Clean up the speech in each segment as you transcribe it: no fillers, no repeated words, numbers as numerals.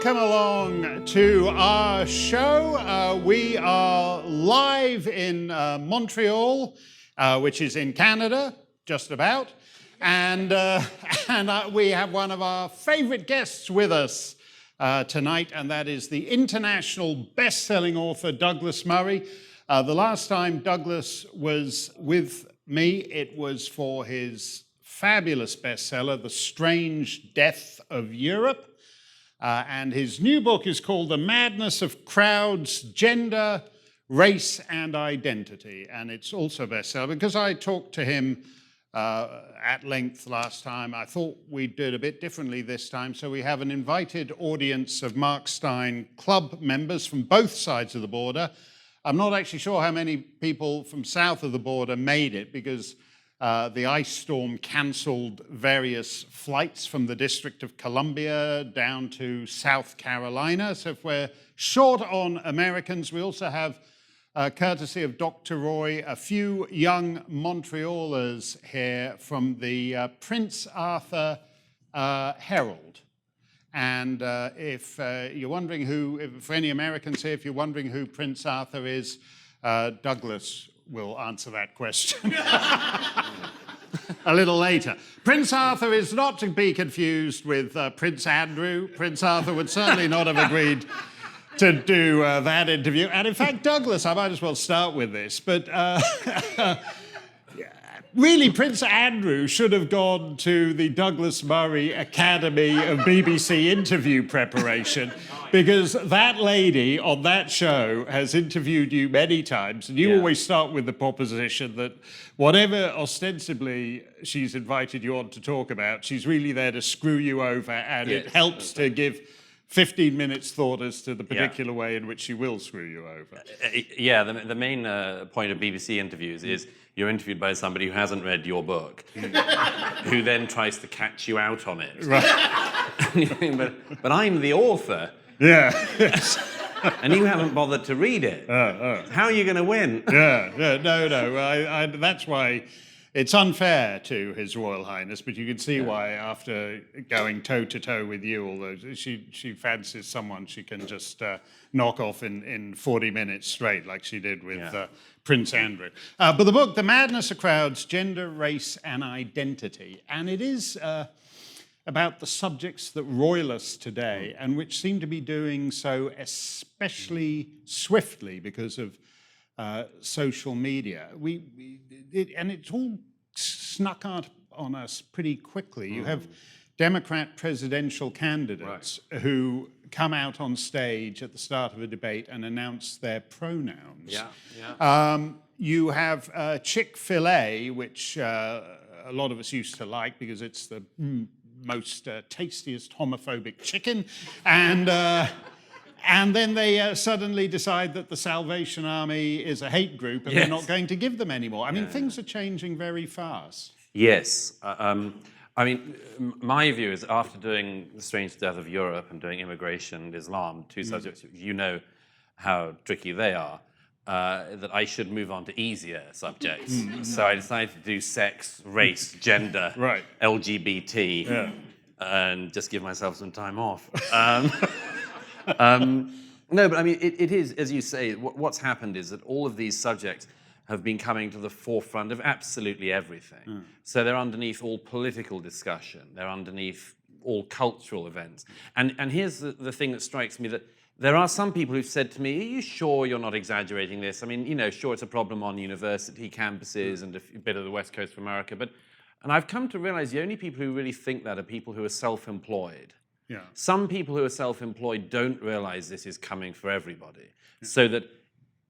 Welcome along to our show. We are live in Montreal, which is in Canada, just about. And we have one of our favorite guests with us tonight, and that is the international best-selling author, Douglas Murray. The last time Douglas was with me, it was for his fabulous bestseller, The Strange Death of Europe. And his new book is called The Madness of Crowds, Gender, Race and Identity. And it's also a bestseller. Because I talked to him at length last time, I thought we'd do it a bit differently this time. So we have an invited audience of Mark Steyn Club members from both sides of the border. I'm not actually sure how many people from south of the border made it, because the ice storm cancelled various flights from the District of Columbia down to South Carolina. So if we're short on Americans, we also have, courtesy of Dr. Roy, a few young Montrealers here from the Prince Arthur Herald. And if you're wondering for any Americans here, if you're wondering who Prince Arthur is, Douglas will answer that question a little later. Prince Arthur is not to be confused with Prince Andrew. Prince Arthur would certainly not have agreed to do that interview. And in fact, Douglas, I might as well start with this, but really, Prince Andrew should have gone to the Douglas Murray Academy of BBC interview preparation, because that lady on that show has interviewed you many times, and you always start with the proposition that whatever ostensibly she's invited you on to talk about, she's really there to screw you over, and it helps to give 15 minutes thought as to the particular way in which she will screw you over. The main point of BBC interviews is you're interviewed by somebody who hasn't read your book, who then tries to catch you out on it. Right. but I'm the author. Yeah. And you haven't bothered to read it. How are you going to win? No. That's why it's unfair to His Royal Highness, but you can see why, after going toe-to-toe with you, although she fancies someone she can just knock off in 40 minutes straight, like she did with Prince Andrew. But the book, The Madness of Crowds, Gender, Race and Identity, and it is about the subjects that roil us today, and which seem to be doing so especially swiftly because of social media. And it's all snuck out on us pretty quickly. You have Democrat presidential candidates who come out on stage at the start of a debate and announce their pronouns. You have Chick-fil-A, which a lot of us used to like because it's the most tastiest homophobic chicken, and then they suddenly decide that the Salvation Army is a hate group and they're not going to give them anymore. I mean, things are changing very fast. Yes. I mean, my view is, after doing The Strange Death of Europe and doing immigration and Islam, two subjects, you know how tricky they are, that I should move on to easier subjects. So I decided to do sex, race, gender, LGBT, and just give myself some time off. No, but I mean, it is, as you say, what's happened is that all of these subjects have been coming to the forefront of absolutely everything. So they're underneath all political discussion, they're underneath all cultural events. And here's the thing that strikes me, that there are some people who've said to me, are you sure you're not exaggerating this? I mean, sure, it's a problem on university campuses and a bit of the West Coast of America, and I've come to realize the only people who really think that are people who are self-employed. Some people who are self-employed don't realize this is coming for everybody. So that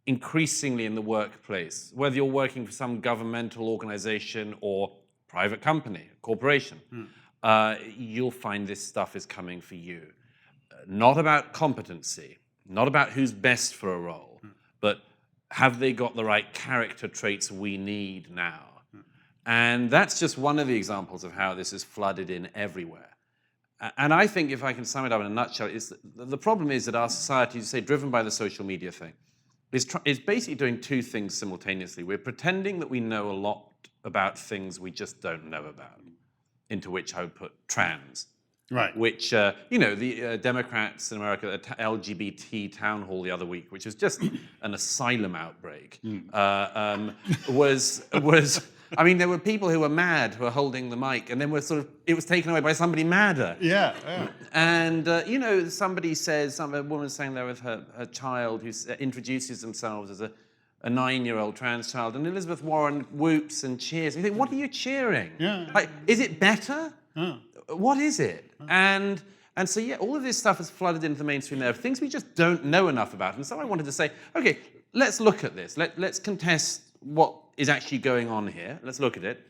increasingly in the workplace, whether you're working for some governmental organization or private company, corporation, you'll find this stuff is coming for you. Not about competency, not about who's best for a role, but have they got the right character traits we need now? And that's just one of the examples of how this is flooded in everywhere. And I think, if I can sum it up in a nutshell, the problem is that our society, say, driven by the social media thing, is basically doing two things simultaneously. We're pretending that we know a lot about things we just don't know about, into which I would put trans. Right. which, the Democrats in America, the LGBT town hall the other week, which was just an asylum outbreak, I mean, there were people who were mad who were holding the mic, and then it was taken away by somebody madder. Yeah. And, somebody says, a woman saying there with her child who introduces themselves as a 9-year-old trans child, and Elizabeth Warren whoops and cheers. And you think, what are you cheering? Yeah. Like, is it better? What is it? And so, all of this stuff has flooded into the mainstream there, things we just don't know enough about. And so I wanted to say, okay, let's look at this. Let's contest what is actually going on here. Let's look at it.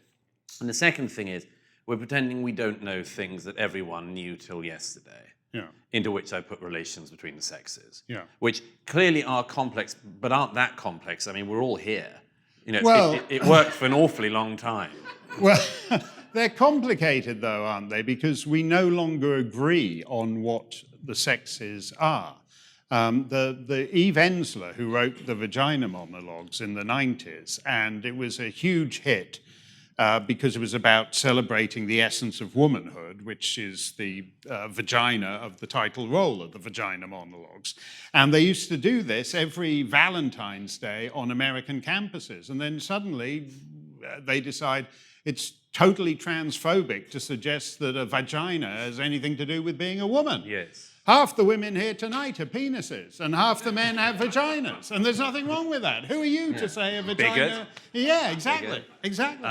And the second thing is, we're pretending we don't know things that everyone knew till yesterday. Yeah. Into which I put relations between the sexes. Yeah. Which clearly are complex, but aren't that complex. I mean, we're all here. It worked for an awfully long time. Well, they're complicated though, aren't they? Because we no longer agree on what the sexes are. The Eve Ensler, who wrote the Vagina Monologues in the 90s, and it was a huge hit because it was about celebrating the essence of womanhood, which is the vagina of the title role of the Vagina Monologues. And they used to do this every Valentine's Day on American campuses. And then suddenly they decide it's totally transphobic to suggest that a vagina has anything to do with being a woman. Yes. Half the women here tonight are penises, and half the men have vaginas, and there's nothing wrong with that. Who are you to say a vagina? Bigot. Yeah, exactly, bigot. Exactly.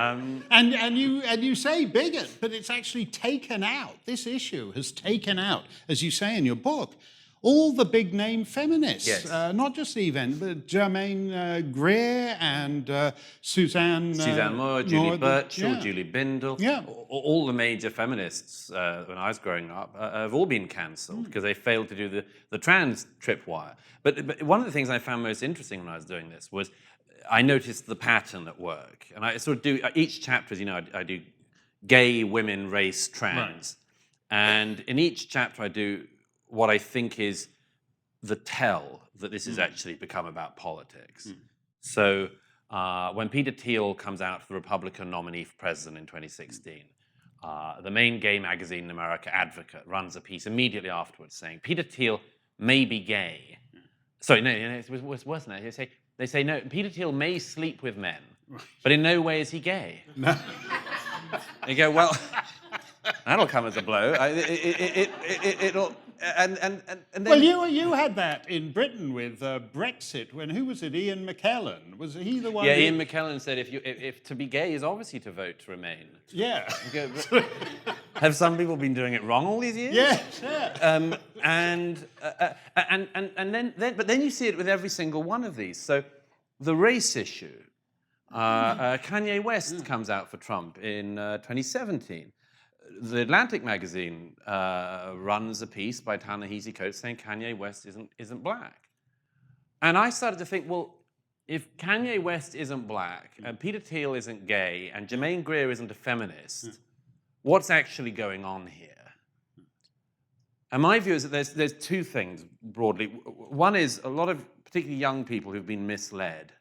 And you say bigot, but it's actually taken out. This issue has taken out, as you say in your book, all the big name feminists. Yes. Not just Even, but Germaine Greer and Suzanne Moore, Julie Burchill, yeah. Julie Bindel. Yeah. All the major feminists when I was growing up have all been cancelled because they failed to do the trans tripwire. But one of the things I found most interesting when I was doing this was I noticed the pattern at work. And I sort of do, each chapter, as you know, I do gay, women, race, trans. Right. And in each chapter I do what I think is the tell that this has actually become about politics. So when Peter Thiel comes out for the Republican nominee for president in 2016, the main gay magazine in America, Advocate, runs a piece immediately afterwards saying, Peter Thiel may be gay. Sorry, no, it was worse than that. They say, no, Peter Thiel may sleep with men, but in no way is he gay. No. You go, well, that'll come as a blow. It'll... And then, well, you had that in Britain with Brexit. Who was it? Ian McKellen, was he the one? Yeah, Ian McKellen said if to be gay is obviously to vote to remain. Yeah. Have some people been doing it wrong all these years? Yes. Yeah. But then you see it with every single one of these. So the race issue. Kanye West comes out for Trump in 2017. The Atlantic magazine runs a piece by Ta-Nehisi Coates saying Kanye West isn't black. And I started to think, well, if Kanye West isn't black, and Peter Thiel isn't gay, and Germaine Greer isn't a feminist, what's actually going on here? And my view is that there's two things, broadly. One is a lot of particularly young people who've been misled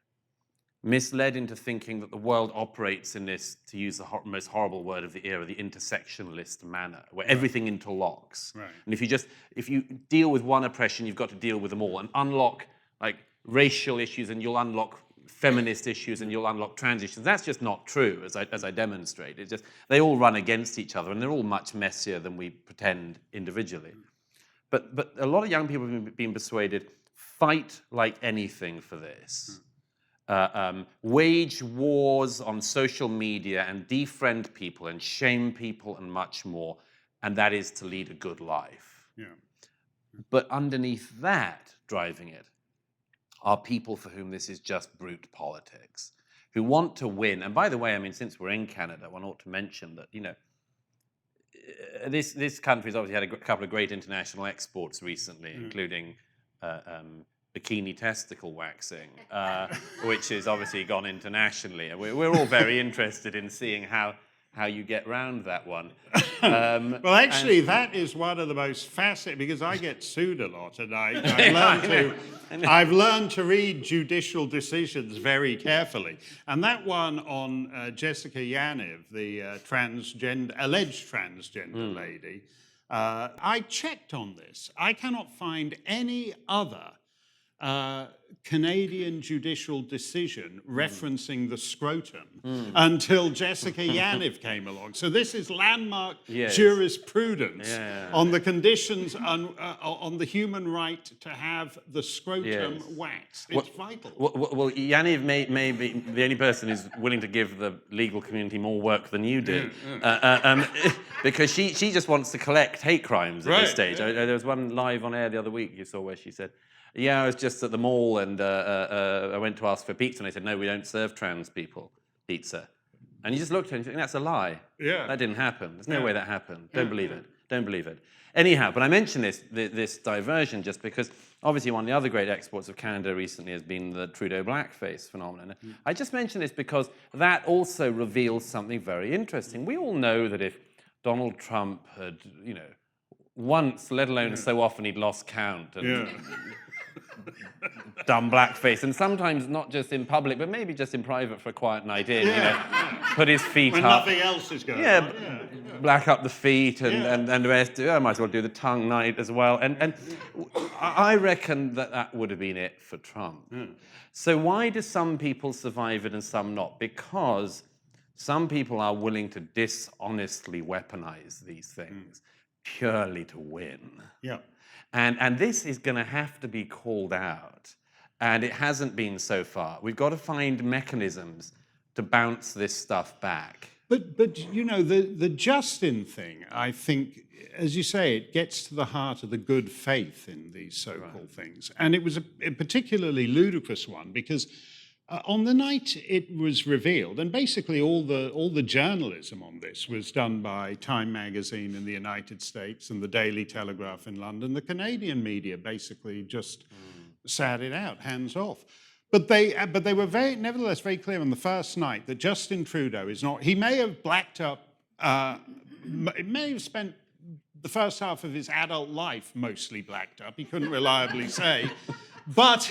into thinking that the world operates in this, to use the most horrible word of the era, the intersectionalist manner, where everything interlocks. Right. And if you deal with one oppression, you've got to deal with them all and unlock like racial issues, and you'll unlock feminist issues, and you'll unlock trans issues. That's just not true, as I demonstrate. It's just they all run against each other, and they're all much messier than we pretend individually. But a lot of young people have been persuaded, fight like anything for this. Wage wars on social media and defriend people and shame people and much more, and that is to lead a good life. Yeah. But underneath that, driving it, are people for whom this is just brute politics, who want to win. And by the way, I mean, since we're in Canada, one ought to mention that, this country's obviously had a couple of great international exports recently, including bikini testicle waxing, which has obviously gone internationally. And we're all very interested in seeing how you get round that one. Well, actually, that is one of the most fascinating, because I get sued a lot, and I've learned to read judicial decisions very carefully. And that one on Jessica Yaniv, the alleged transgender lady, I checked on this. I cannot find any other Canadian judicial decision referencing the scrotum until Jessica Yaniv came along. So this is landmark jurisprudence on the conditions on the human right to have the scrotum waxed. It's vital. Well, Yaniv may be the only person who's willing to give the legal community more work than you do, because she just wants to collect hate crimes at this stage. There was one live on air the other week you saw where she said, yeah, I was just at the mall and I went to ask for pizza and they said, no, we don't serve trans people pizza. And you just looked at it and you think, that's a lie. Yeah. That didn't happen. There's no way that happened. Don't believe it. Don't believe it. Anyhow, but I mention this diversion just because obviously one of the other great exports of Canada recently has been the Trudeau blackface phenomenon. I just mention this because that also reveals something very interesting. We all know that if Donald Trump had, once, let alone so often he'd lost count and done blackface, and sometimes not just in public, but maybe just in private for a quiet night in, put his feet when up. When nothing else is going on. Black up the feet and the rest. I might as well do the tongue night as well. And I reckon that would have been it for Trump. So why do some people survive it and some not? Because some people are willing to dishonestly weaponize these things purely to win. Yeah. And this is going to have to be called out. And it hasn't been so far. We've got to find mechanisms to bounce this stuff back. But the Justin thing, I think, as you say, it gets to the heart of the good faith in these so-called things. And it was a particularly ludicrous one because on the night it was revealed, and basically all the journalism on this was done by Time magazine in the United States and the Daily Telegraph in London. The Canadian media basically just sat it out, hands off. But they were nevertheless very clear on the first night that Justin Trudeau is not. He may have blacked up. May have spent the first half of his adult life mostly blacked up. He couldn't reliably say, but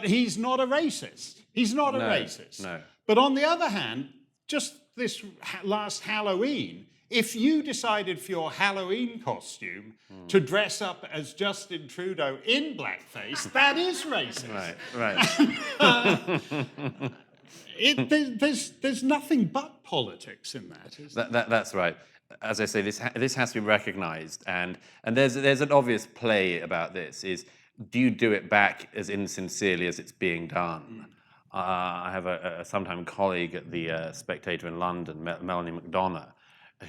he's not a racist. He's not a racist. No. But on the other hand, just this last Halloween, if you decided for your Halloween costume to dress up as Justin Trudeau in blackface, that is racist. Right. There's nothing but politics in that. That's right. As I say, this has to be recognised, and there's an obvious play about this. Is do you do it back as insincerely as it's being done? I have a sometime colleague at the Spectator in London, Melanie McDonough,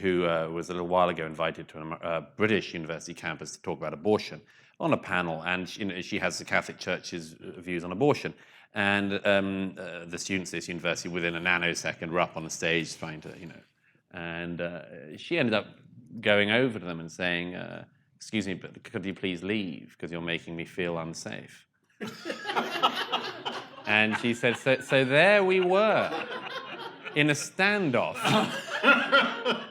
who was a little while ago invited to a British university campus to talk about abortion on a panel, and she has the Catholic Church's views on abortion. And the students at this university, within a nanosecond, were up on the stage trying to, and she ended up going over to them and saying, "Excuse me, but could you please leave, because you're making me feel unsafe." And she said, so there we were, in a standoff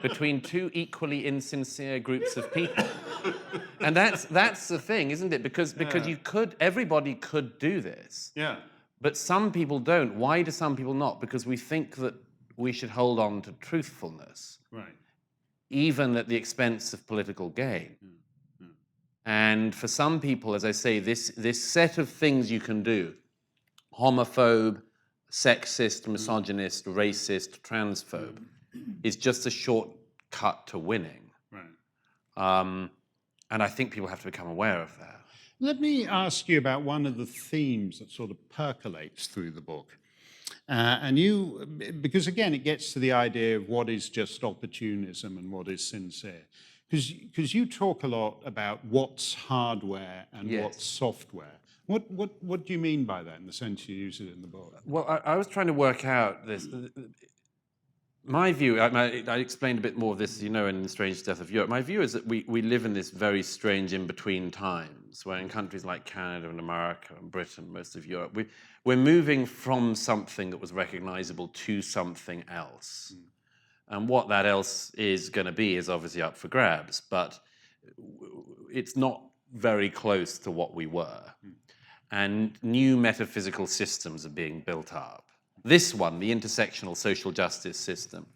between two equally insincere groups of people. And that's the thing, isn't it? Because everybody could do this. Yeah. But some people don't. Why do some people not? Because we think that we should hold on to truthfulness. Right. Even at the expense of political gain. And for some people, as I say, this set of things you can do, homophobe, sexist, misogynist, racist, transphobe, is just a shortcut to winning. Right. And I think people have to become aware of that. Let me ask you about one of the themes that sort of percolates through the book. Because again, it gets to the idea of what is just opportunism and what is sincere. Because you talk a lot about what's hardware and what's software. What do you mean by that in the sense you use it in the book? Well, I was trying to work out this. My view, I explained a bit more of this, in The Strange Death of Europe. My view is that we live in this very strange in-between times, where in countries like Canada and America and Britain, most of Europe, we're moving from something that was recognizable to something else. And what that else is going to be is obviously up for grabs, but it's not very close to what we were. And new metaphysical systems are being built up. This one, the intersectional social justice system,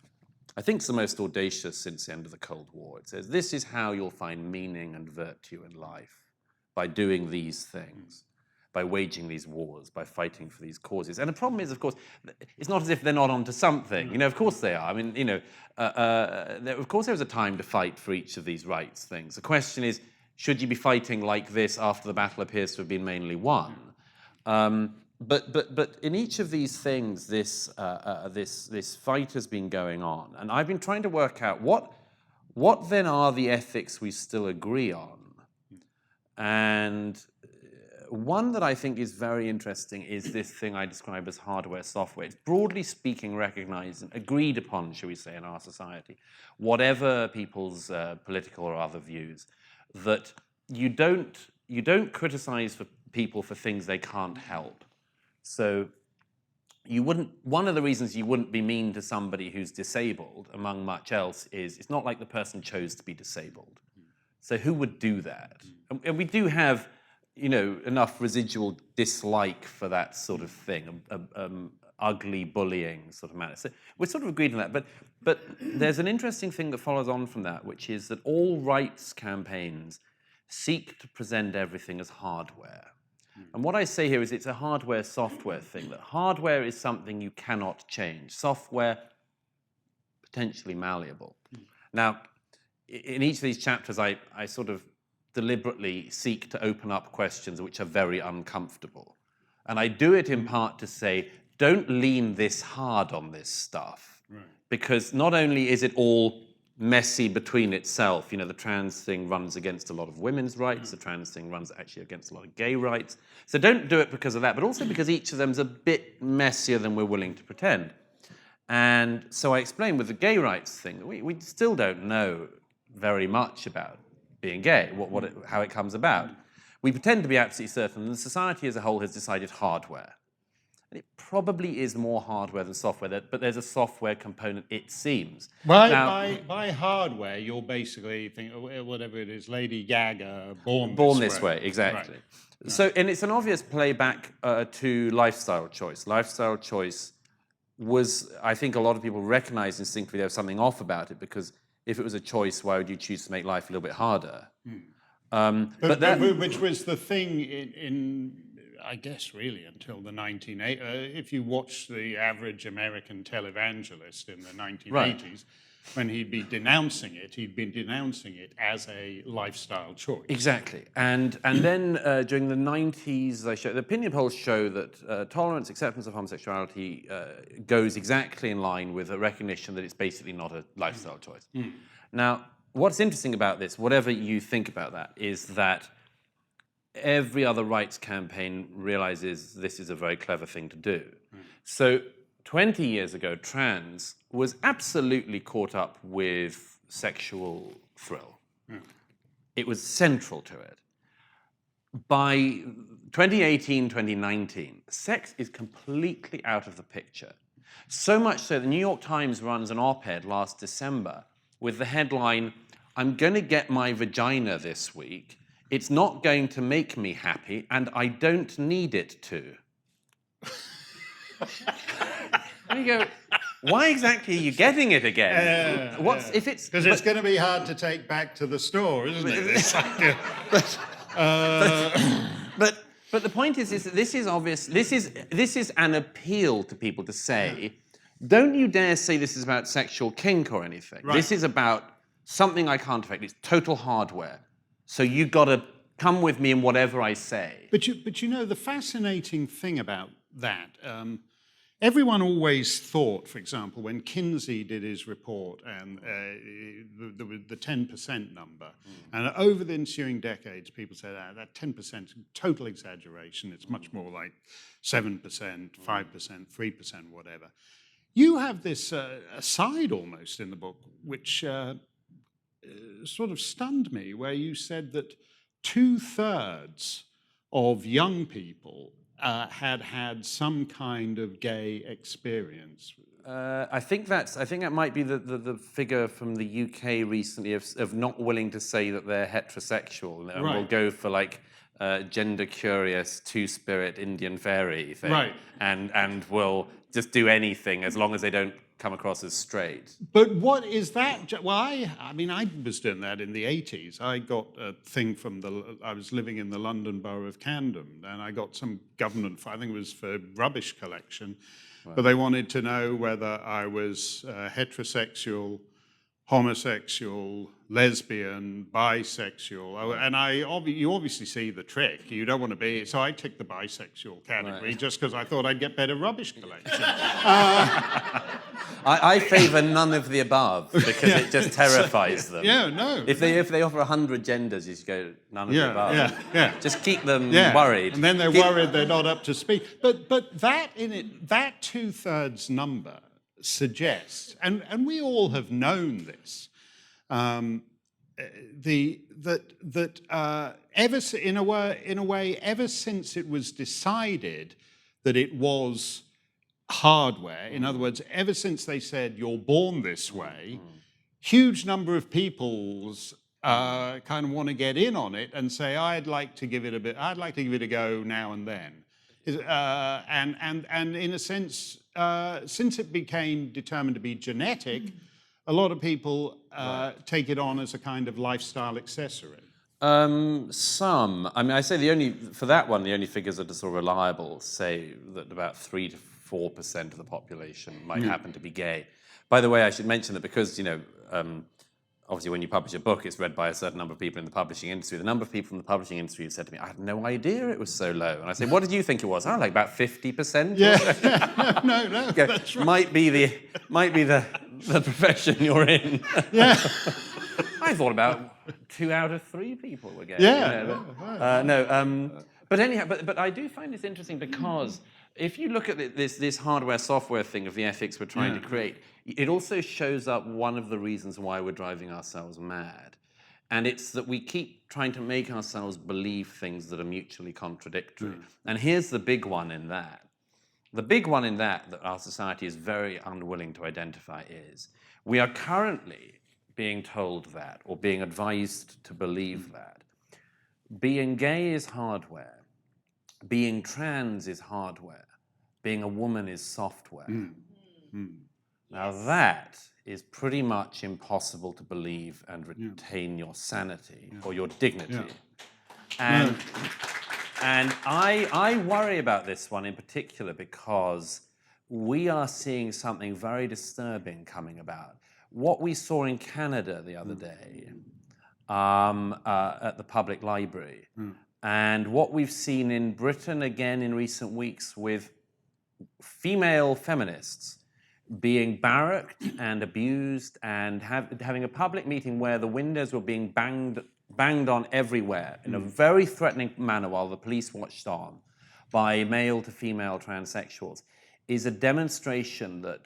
I think it's the most audacious since the end of the Cold War. It says, this is how you'll find meaning and virtue in life, by doing these things, by waging these wars, by fighting for these causes. And the problem is, of course, it's not as if they're not onto something. You know, of course they are. I mean, you know, of course there was a time to fight for each of these rights things. The question is, should you be fighting like this after the battle appears to have been mainly won? But in each of these things, this fight has been going on, and I've been trying to work out what then are the ethics we still agree on. And one that I think is very interesting is this thing I describe as hardware, software. It's broadly speaking recognized and agreed upon, shall we say, in our society, whatever people's political or other views, that you don't criticize people for things they can't help. So one of the reasons you wouldn't be mean to somebody who's disabled, among much else, is it's not like the person chose to be disabled. So who would do that? And we do have, you know, enough residual dislike for that sort of thing, ugly bullying sort of manner. So we're sort of agreed on that. But there's an interesting thing that follows on from that, which is that all rights campaigns seek to present everything as hardware. And what I say here is it's a hardware-software thing, that hardware is something you cannot change. Software, potentially malleable. Now, in each of these chapters, I sort of deliberately seek to open up questions which are very uncomfortable. And I do it in part to say, don't lean this hard on this stuff. Right. Because not only is it all messy between itself, you know, the trans thing runs against a lot of women's rights, the trans thing runs actually against a lot of gay rights. So don't do it because of that, but also because each of them is a bit messier than we're willing to pretend. And so I explain with the gay rights thing that we still don't know very much about being gay, how it comes about. We pretend to be absolutely certain, and the society as a whole has decided hardware. And it probably is more hardware than software, but there's a software component, it seems. By hardware, you're basically thinking, whatever it is, Lady Gaga, born this way. Exactly. Right. So, and it's an obvious playback to lifestyle choice. Lifestyle choice was, I think a lot of people recognize instinctively there was something off about it, because if it was a choice, why would you choose to make life a little bit harder? Which was the thing in I guess really until the 1980s. If you watch the average American televangelist in the 1980s, right, when he'd be denouncing it, he'd been denouncing it as a lifestyle choice. Exactly. And then during the 90s, the opinion polls show that tolerance, acceptance of homosexuality goes exactly in line with a recognition that it's basically not a lifestyle choice. Now, what's interesting about this, whatever you think about that, is that every other rights campaign realizes this is a very clever thing to do. So 20 years ago, trans was absolutely caught up with sexual thrill. It was central to it. By 2018, 2019, sex is completely out of the picture. So much so, the New York Times runs an op-ed last December with the headline, "I'm going to get my vagina this week. It's not going to make me happy, and I don't need it to." And you go, why exactly are you getting it again? If it's because it's going to be hard to take back to the store, isn't it? But the point is that this is obvious. This is an appeal to people to say, don't you dare say this is about sexual kink or anything. Right. This is about something I can't affect. It's total hardware. So you got to come with me in whatever I say. But you know, the fascinating thing about that, everyone always thought, for example, when Kinsey did his report and the 10% number, and over the ensuing decades, people said that 10% is total exaggeration. It's much more like 7%, 5%, 3%, whatever. You have this aside almost in the book, which sort of stunned me, where you said that 2/3 of young people had some kind of gay experience. I think that might be the figure from the UK recently of not willing to say that they're heterosexual and right. will go for like gender curious two-spirit Indian fairy thing, right. and will just do anything as long as they don't come across as straight. But what is that? Well, I mean, I was doing that in the 80s. I got a thing I was living in the London borough of Camden, and I got some government, I think it was for rubbish collection, right. But they wanted to know whether I was heterosexual, homosexual, lesbian, bisexual, and you obviously see the trick. You don't want to be, so I ticked the bisexual category right. Just because I thought I'd get better rubbish collection. I favour none of the above because it just terrifies them. Yeah, no. If they offer 100 genders, you should go none of the above. Yeah. Just keep them worried. And then they're worried they're not up to speed. But that 2/3 number suggests, and we all have known this, in a way, ever since it was decided that it was hardware, in other words, ever since they said you're born this way, huge number of people's kind of want to get in on it and say, I'd like to give it a go now and then. And in a sense, since it became determined to be genetic, a lot of people take it on as a kind of lifestyle accessory. Some. I mean, I say the only figures that are sort of reliable say that about 3 to 4% of the population might happen to be gay. By the way, I should mention that because, obviously when you publish a book, it's read by a certain number of people in the publishing industry. The number of people in the publishing industry have said to me, I had no idea it was so low. And I say, what did you think it was? Oh, like about 50%? Yeah. No, that's right. Might be the profession you're in. Yeah. I thought about 2 out of 3 people were gay. Yeah. But anyhow, but I do find this interesting because if you look at this hardware software thing of the ethics we're trying to create, it also shows up one of the reasons why we're driving ourselves mad. And it's that we keep trying to make ourselves believe things that are mutually contradictory. And here's the big one in that. The big one in that our society is very unwilling to identify is we are currently being told that, or being advised to believe that, being gay is hardware, being trans is hardware, being a woman is software. Now that is pretty much impossible to believe and retain your sanity or your dignity. And I worry about this one in particular because we are seeing something very disturbing coming about. What we saw in Canada the other day at the public library, and what we've seen in Britain again in recent weeks with female feminists being barracked and abused and having a public meeting where the windows were being banged on everywhere in a very threatening manner while the police watched on by male to female transsexuals, is a demonstration that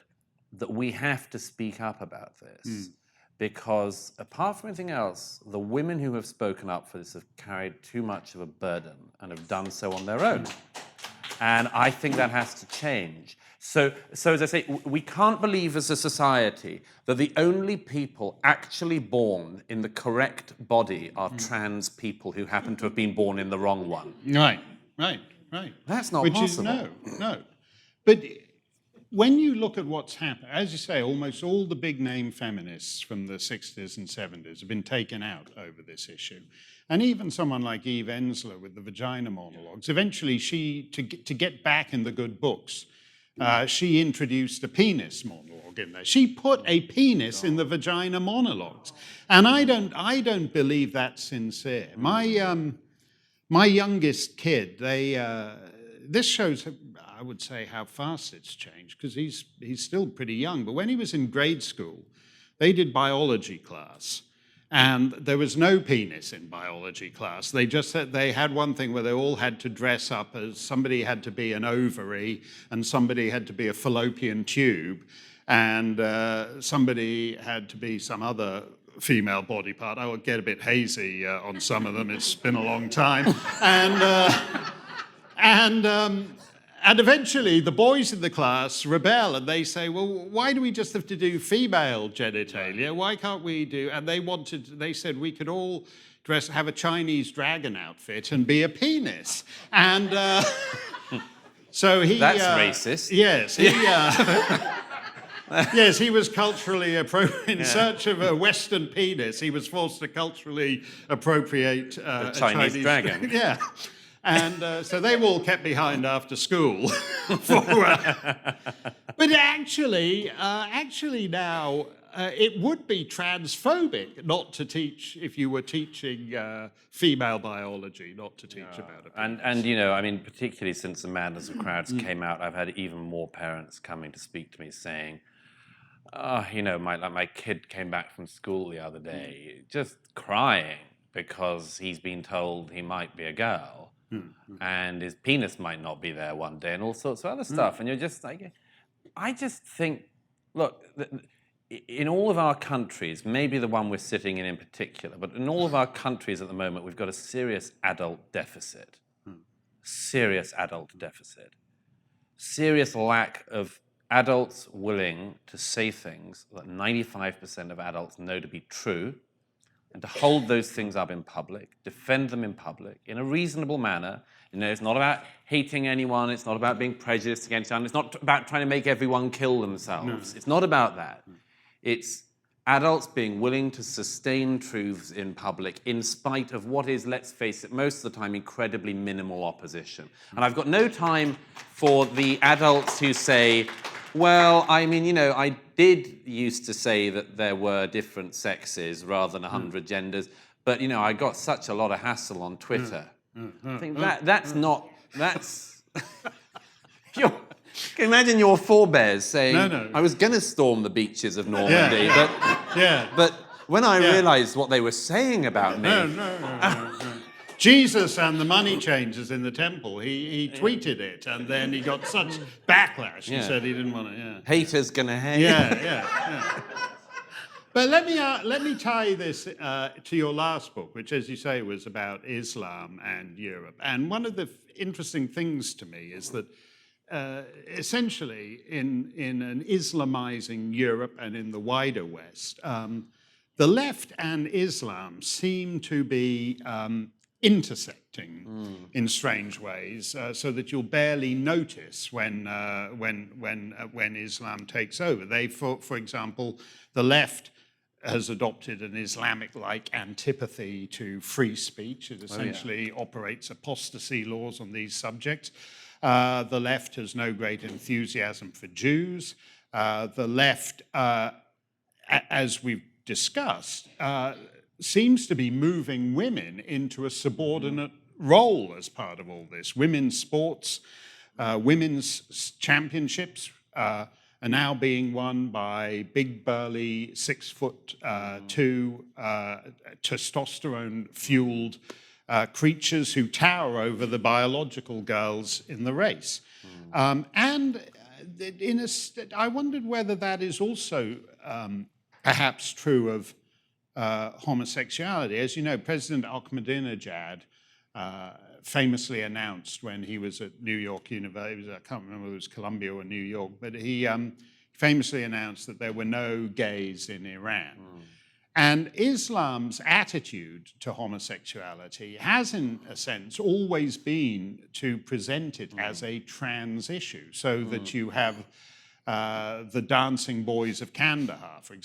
we have to speak up about this. Because apart from anything else, the women who have spoken up for this have carried too much of a burden and have done so on their own. And I think that has to change. So as I say, we can't believe as a society that the only people actually born in the correct body are trans people who happen to have been born in the wrong one. Right. That's not possible. No. But when you look at what's happened, as you say, almost all the big name feminists from the 60s and 70s have been taken out over this issue. And even someone like Eve Ensler with the vagina monologues, eventually to get back in the good books, she introduced a penis monologue in there. She put a penis in the vagina monologues. And I don't believe that's sincere. My youngest kid, this shows, I would say, how fast it's changed, because he's still pretty young. But when he was in grade school, they did biology class. And there was no penis in biology class. They just said they had one thing where they all had to dress up as somebody had to be an ovary and somebody had to be a fallopian tube and somebody had to be some other female body part. I will get a bit hazy on some of them. It's been a long time. And eventually the boys in the class rebel and they say, well, why do we just have to do female genitalia? Why can't we do, and they said we could all have a Chinese dragon outfit and be a penis. And so he... That's racist. Yes. Yes, he was culturally in search of a Western penis. He was forced to culturally appropriate The a Chinese dragon. Yeah, and so they were all kept behind after school. But actually now it would be transphobic not to teach, if you were teaching female biology, not to teach about it. And you know, I mean, particularly since the Madness of Crowds came out, I've had even more parents coming to speak to me saying, you know, my kid came back from school the other day just crying because he's been told he might be a girl and his penis might not be there one day and all sorts of other stuff. And you're just like, I just think, look, in all of our countries, maybe the one we're sitting in particular, but in all of our countries at the moment, we've got a serious adult deficit. Serious adult deficit. Serious lack of adults willing to say things that 95% of adults know to be true and to hold those things up in public, defend them in public in a reasonable manner. You know, it's not about hating anyone, it's not about being prejudiced against anyone, it's not about trying to make everyone kill themselves. It's not about that. It's adults being willing to sustain truths in public in spite of what is, let's face it, most of the time incredibly minimal opposition. And I've got no time for the adults who say, well, I mean, you know, I did used to say that there were different sexes rather than 100 genders, but, you know, I got such a lot of hassle on Twitter. I think that's not, that's... You can imagine your forebears saying, I was going to storm the beaches of Normandy, but when I realized what they were saying about me... Jesus and the money changers in the temple, he tweeted it, and then he got such backlash. He said he didn't want to, Haters gonna hate. Yeah. But let me tie this to your last book, which, as you say, was about Islam and Europe. And one of the interesting things to me is that essentially in an Islamizing Europe and in the wider West, the left and Islam seem to be intersecting in strange ways, so that you'll barely notice when Islam takes over. They, for example, the left has adopted an Islamic-like antipathy to free speech. It essentially operates apostasy laws on these subjects. The left has no great enthusiasm for Jews. The left, as we've discussed, seems to be moving women into a subordinate role as part of all this. Women's sports, women's championships are now being won by big, burly, 6'2", testosterone-fueled creatures who tower over the biological girls in the race. And I wondered whether that is also perhaps true of homosexuality. As you know, President Ahmadinejad famously announced when he was at New York University, I can't remember if it was Columbia or New York, but he famously announced that there were no gays in Iran. And Islam's attitude to homosexuality has, in a sense, always been to present it as a trans issue, so that you have the dancing boys of Kandahar, for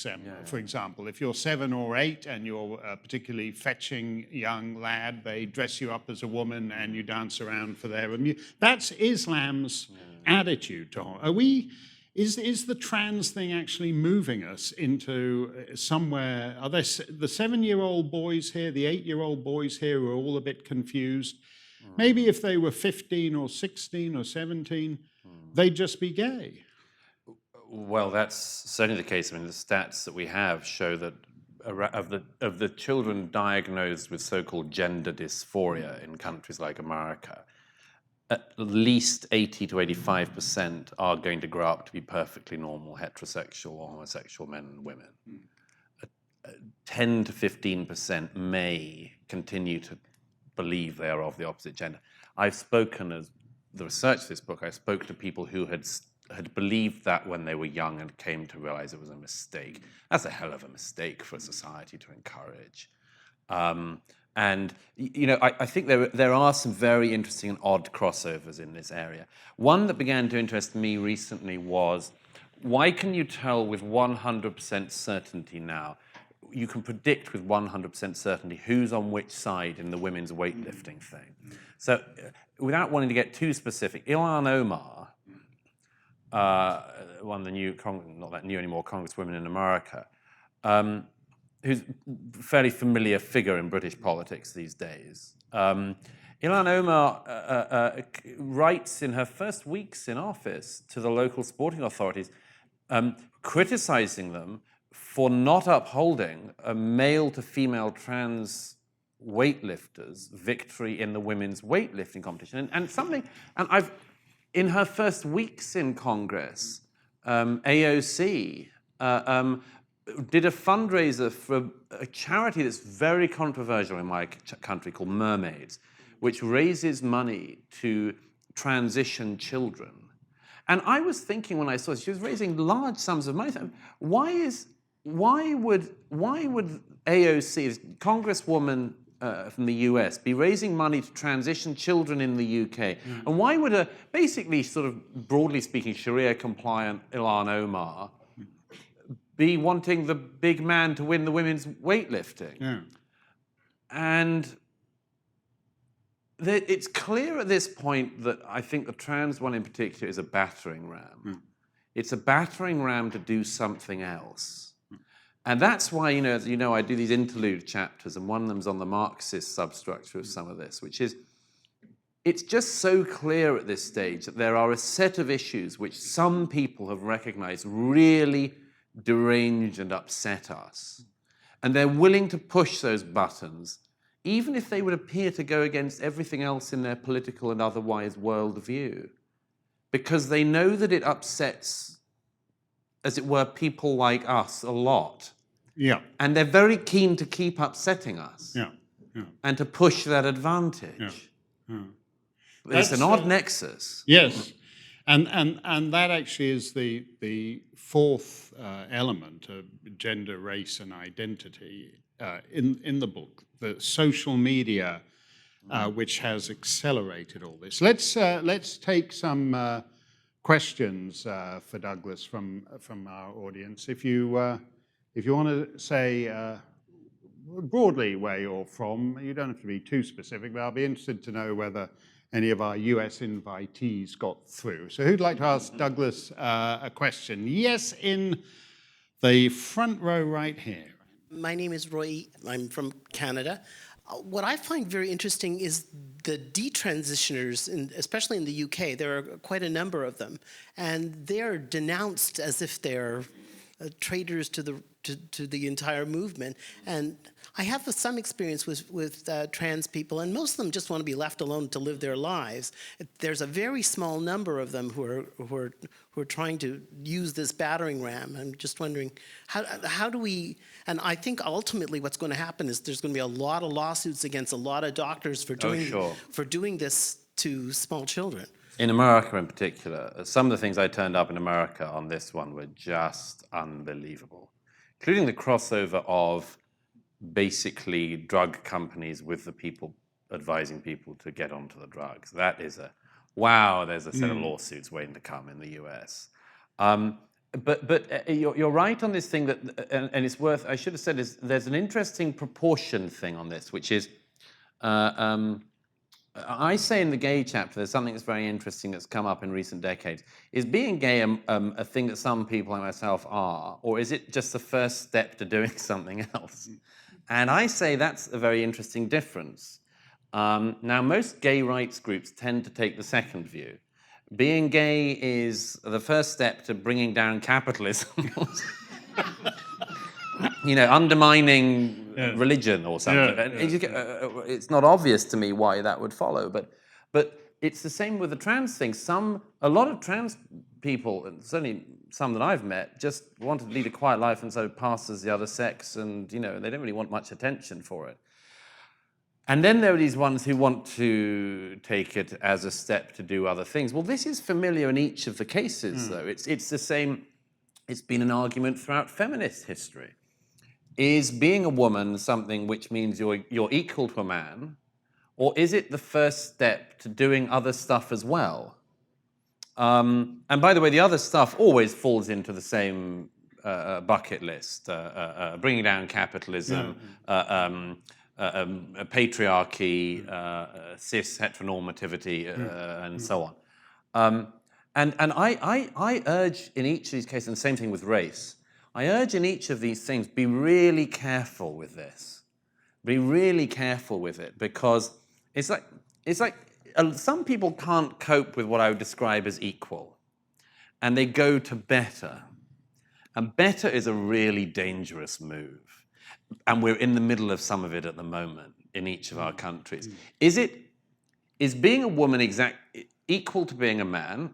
example. If you're 7 or 8 and you're a particularly fetching young lad, they dress you up as a woman and you dance around for their amusement. That's Islam's attitude to Is the trans thing actually moving us into somewhere? Are there the 7-year-old boys here, the 8-year-old boys here who are all a bit confused? Maybe if they were 15 or 16 or 17, they'd just be gay. Well, that's certainly the case. I mean, the stats that we have show that of the children diagnosed with so-called gender dysphoria in countries like America, at least 80 to 85% are going to grow up to be perfectly normal heterosexual or homosexual men and women. 10 to 15% may continue to believe they are of the opposite gender. I've spoken, as the research for this book, I spoke to people who had believed that when they were young and came to realize it was a mistake. That's a hell of a mistake for a society to encourage. And you know, I think there are some very interesting and odd crossovers in this area. One that began to interest me recently was why can you tell with 100% certainty now? You can predict with 100% certainty who's on which side in the women's weightlifting thing. So, without wanting to get too specific, Ilhan Omar, one of the new, not that new anymore, congresswomen in America, who's a fairly familiar figure in British politics these days. Ilhan Omar writes in her first weeks in office to the local sporting authorities, criticizing them for not upholding a male-to-female trans weightlifters' victory in the women's weightlifting competition. And in her first weeks in Congress, AOC did a fundraiser for a charity that's very controversial in my country called Mermaids, which raises money to transition children. And I was thinking when I saw this, she was raising large sums of money. Why would AOC, this congresswoman from the US, be raising money to transition children in the UK? And why would a basically sort of broadly speaking Sharia-compliant Ilhan Omar be wanting the big man to win the women's weightlifting? And it's clear at this point that I think the trans one in particular is a battering ram. It's a battering ram to do something else. And that's why, as you know, I do these interlude chapters, and one of them's on the Marxist substructure of some of this, which is, it's just so clear at this stage that there are a set of issues which some people have recognized really derange and upset us. And they're willing to push those buttons, even if they would appear to go against everything else in their political and otherwise worldview, because they know that it upsets, as it were, people like us a lot. And they're very keen to keep upsetting us and to push that advantage. It's an odd nexus. Yes. And that actually is the fourth element of gender, race, and identity in the book, the social media, which has accelerated all this. Let's take some questions for Douglas from our audience. If you want to say broadly where you're from, you don't have to be too specific, but I'll be interested to know whether any of our US invitees got through. So who'd like to ask Douglas a question? Yes, in the front row right here. My name is Roy. I'm from Canada. What I find very interesting is the detransitioners, especially in the UK. There are quite a number of them, and they're denounced as if they're traitors to the entire movement. And I have some experience with trans people, and most of them just want to be left alone to live their lives. There's a very small number of them who are trying to use this battering ram. I'm just wondering, how do we? And I think ultimately what's going to happen is there's going to be a lot of lawsuits against a lot of doctors for doing this to small children. In America in particular, some of the things I turned up in America on this one were just unbelievable, including the crossover of basically drug companies with the people advising people to get onto the drugs. That is there's a set of lawsuits waiting to come in the US. But you're right on this thing that, and it's worth, I should have said, there's an interesting proportion thing on this, which is, I say in the gay chapter, there's something that's very interesting that's come up in recent decades. Is being gay a thing that some people like myself are, or is it just the first step to doing something else? And I say that's a very interesting difference. Now, most gay rights groups tend to take the second view. Being gay is the first step to bringing down capitalism. Undermining religion or something. It's not obvious to me why that would follow, but it's the same with the trans thing. A lot of trans people, and certainly some that I've met, just want to lead a quiet life and so pass as the other sex, and they don't really want much attention for it. And then there are these ones who want to take it as a step to do other things. Well, this is familiar in each of the cases, though. It's the same. It's been an argument throughout feminist history. Is being a woman something which means you're equal to a man, or is it the first step to doing other stuff as well? And by the way, the other stuff always falls into the same bucket list: bringing down capitalism, patriarchy, cis heteronormativity, and so on. And I urge in each of these cases, and the same thing with race, I urge in each of these things, be really careful with this. Be really careful with it, because it's like some people can't cope with what I would describe as equal, and they go to better. And better is a really dangerous move. And we're in the middle of some of it at the moment in each of our countries. Is being a woman equal to being a man?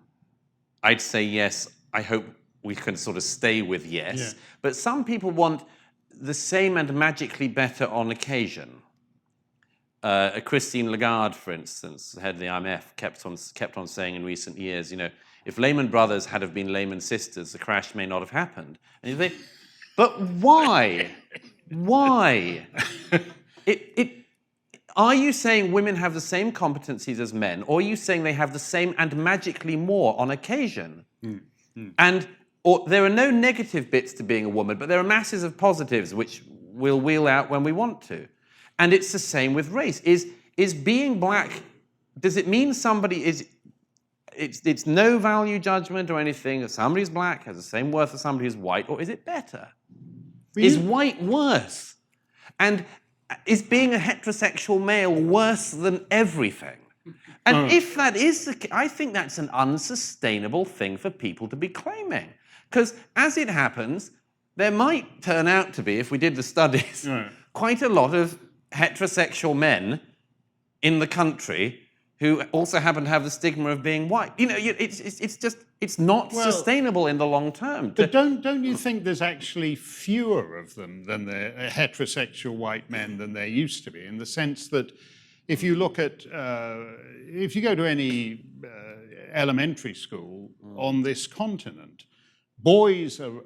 I'd say yes. I hope we can sort of stay with yes. Yeah. But some people want the same and magically better on occasion. Christine Lagarde, for instance, the head of the IMF, kept on saying in recent years, if Lehman Brothers had have been Lehman Sisters, the crash may not have happened. And you think, but why? Why? Are you saying women have the same competencies as men, or are you saying they have the same and magically more on occasion? Or there are no negative bits to being a woman, but there are masses of positives which we'll wheel out when we want to. And it's the same with race. Is being black, does it mean somebody is... It's no value judgment or anything. If somebody's black has the same worth as somebody who's white, or is it better? Is white worse? And is being a heterosexual male worse than everything? And if that is the case, I think that's an unsustainable thing for people to be claiming. Because as it happens, there might turn out to be, if we did the studies, quite a lot of heterosexual men in the country who also happen to have the stigma of being white. It's not sustainable in the long term. But don't you think there's actually fewer of them than the heterosexual white men than there used to be, in the sense that if you look at, if you go to any elementary school on this continent, boys are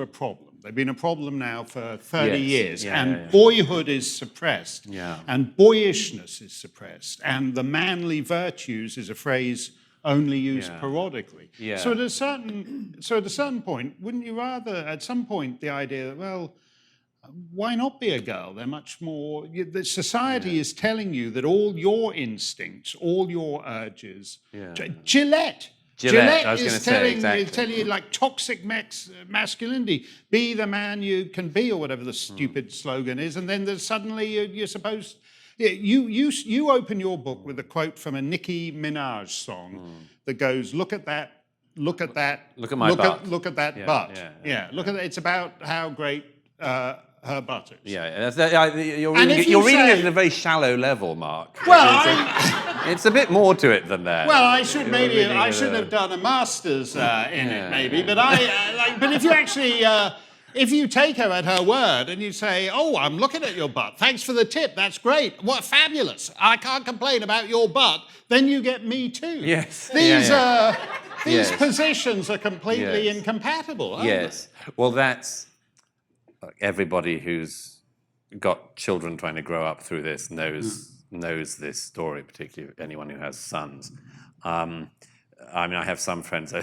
a problem. They've been a problem now for 30 years, and boyhood is suppressed, and boyishness is suppressed, and the manly virtues is a phrase only used periodically. So at a certain point, wouldn't you rather, at some point, the idea that, well, why not be a girl? They're much more... The society is telling you that all your instincts, all your urges... Gillette is telling you, like, toxic masculinity. Be the man you can be, or whatever the stupid slogan is, and then there's suddenly you're supposed... You open your book with a quote from a Nicki Minaj song that goes, look at that, look at that, look at my butt. Look at that butt. Look at that. It's about how great... her butt is. You're reading it at a very shallow level, Mark. Well, it's a bit more to it than that. Well, I should have done a master's in it, maybe. But but if you actually, if you take her at her word and you say, "Oh, I'm looking at your butt. Thanks for the tip. That's great. What fabulous. I can't complain about your butt." Then you get me too. Yes. These positions are completely incompatible. Aren't they? Well, that's. Everybody who's got children trying to grow up through this knows this story, particularly anyone who has sons. I mean, I have some friends.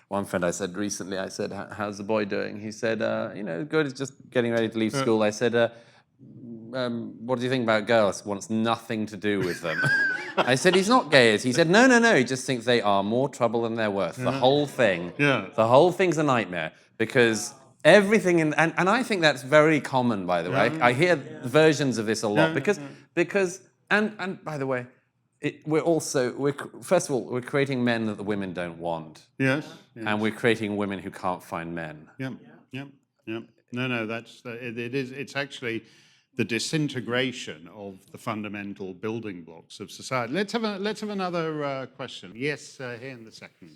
One friend I said recently, I said, how's the boy doing? He said, good, he's just getting ready to leave school. I said, what do you think about girls? Wants nothing to do with them. I said, he's not gay. He said, no, he just thinks they are more trouble than they're worth. The whole thing, the whole thing's a nightmare, because everything and I think that's very common, by the way. I hear versions of this a lot because and by the way, first of all, we're creating men that the women don't want. Yes. And we're creating women who can't find men. No, it's actually the disintegration of the fundamental building blocks of society. Let's have another question. Yes, here in the second.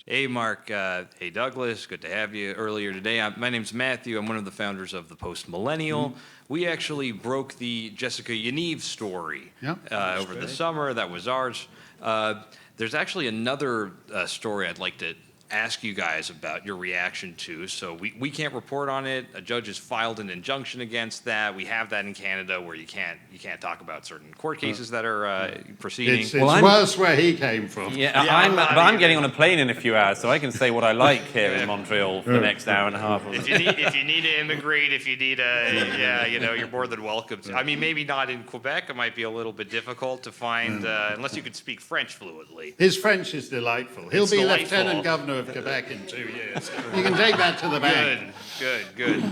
Hey, Mark. Hey, Douglas. Good to have you earlier today. My name's Matthew. I'm one of the founders of the Post Millennial. We actually broke the Jessica Yaniv story over the summer. That was ours. There's actually another story I'd like to ask you guys about your reaction to. So we can't report on it. A judge has filed an injunction against that. We have that in Canada where you can't talk about certain court cases that are proceeding. It's worse where he came from. Yeah, I'm getting on a plane in a few hours, so I can say what I like here in Montreal for the next hour and a half. If you need to immigrate, if you need you're more than welcome to. I mean, maybe not in Quebec. It might be a little bit difficult to find, unless you could speak French fluently. His French is delightful. He'll be delightful. Lieutenant Governor of Quebec in 2 years. You can take that to the bank. Good.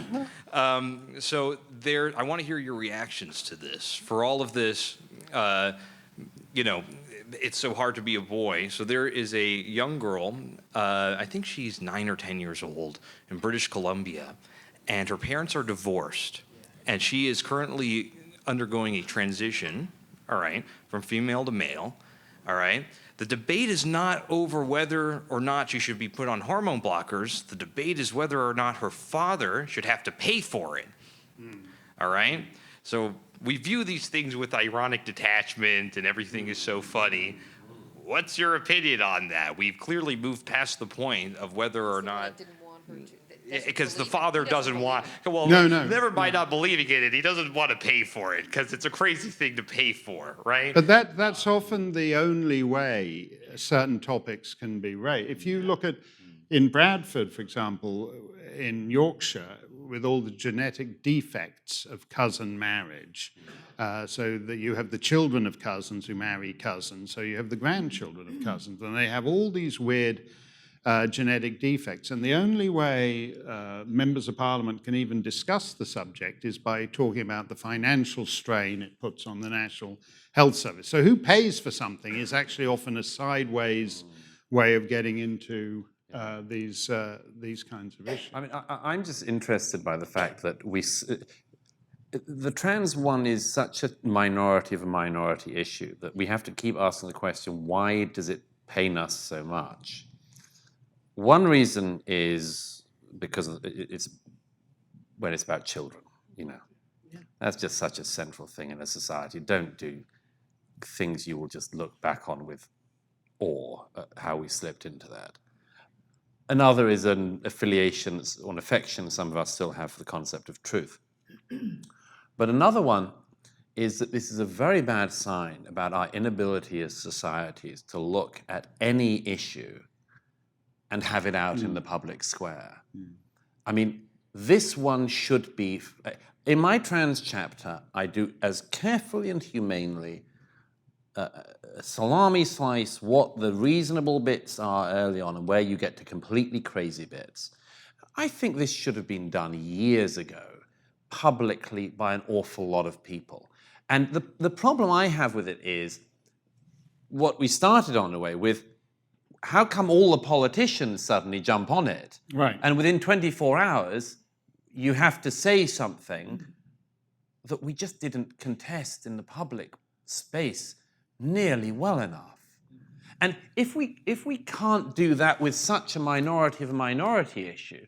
So I want to hear your reactions to this. For all of this, it's so hard to be a boy. So there is a young girl, I think she's 9 or 10 years old, in British Columbia, and her parents are divorced, and she is currently undergoing a transition, all right, from female to male, all right. The debate is not over whether or not she should be put on hormone blockers. The debate is whether or not her father should have to pay for it. All right? So we view these things with ironic detachment and everything is so funny. What's your opinion on that? We've clearly moved past the point of whether or not... Because the father doesn't want... Well, never mind not believing in it. He doesn't want to pay for it because it's a crazy thing to pay for, right? But that's often the only way certain topics can be raised. If you look at, in Bradford, for example, in Yorkshire, with all the genetic defects of cousin marriage, so that you have the children of cousins who marry cousins, so you have the grandchildren of cousins, and they have all these weird genetic defects. And the only way members of parliament can even discuss the subject is by talking about the financial strain it puts on the National Health Service. So who pays for something is actually often a sideways way of getting into these kinds of issues. I mean, I'm just interested by the fact that the trans one is such a minority of a minority issue that we have to keep asking the question, why does it pain us so much? One reason is because it's when it's about children, That's just such a central thing in a society. Don't do things you will just look back on with awe at how we slipped into that. Another is an affiliation or an affection some of us still have for the concept of truth. But another one is that this is a very bad sign about our inability as societies to look at any issue and have it out in the public square. I mean, this one should be... In my trans chapter, I do as carefully and humanely salami slice what the reasonable bits are early on and where you get to completely crazy bits. I think this should have been done years ago, publicly by an awful lot of people. And the problem I have with it is what we started on the way with, how come all the politicians suddenly jump on it? Right. And within 24 hours, you have to say something that we just didn't contest in the public space nearly well enough. And if we can't do that with such a minority of a minority issue,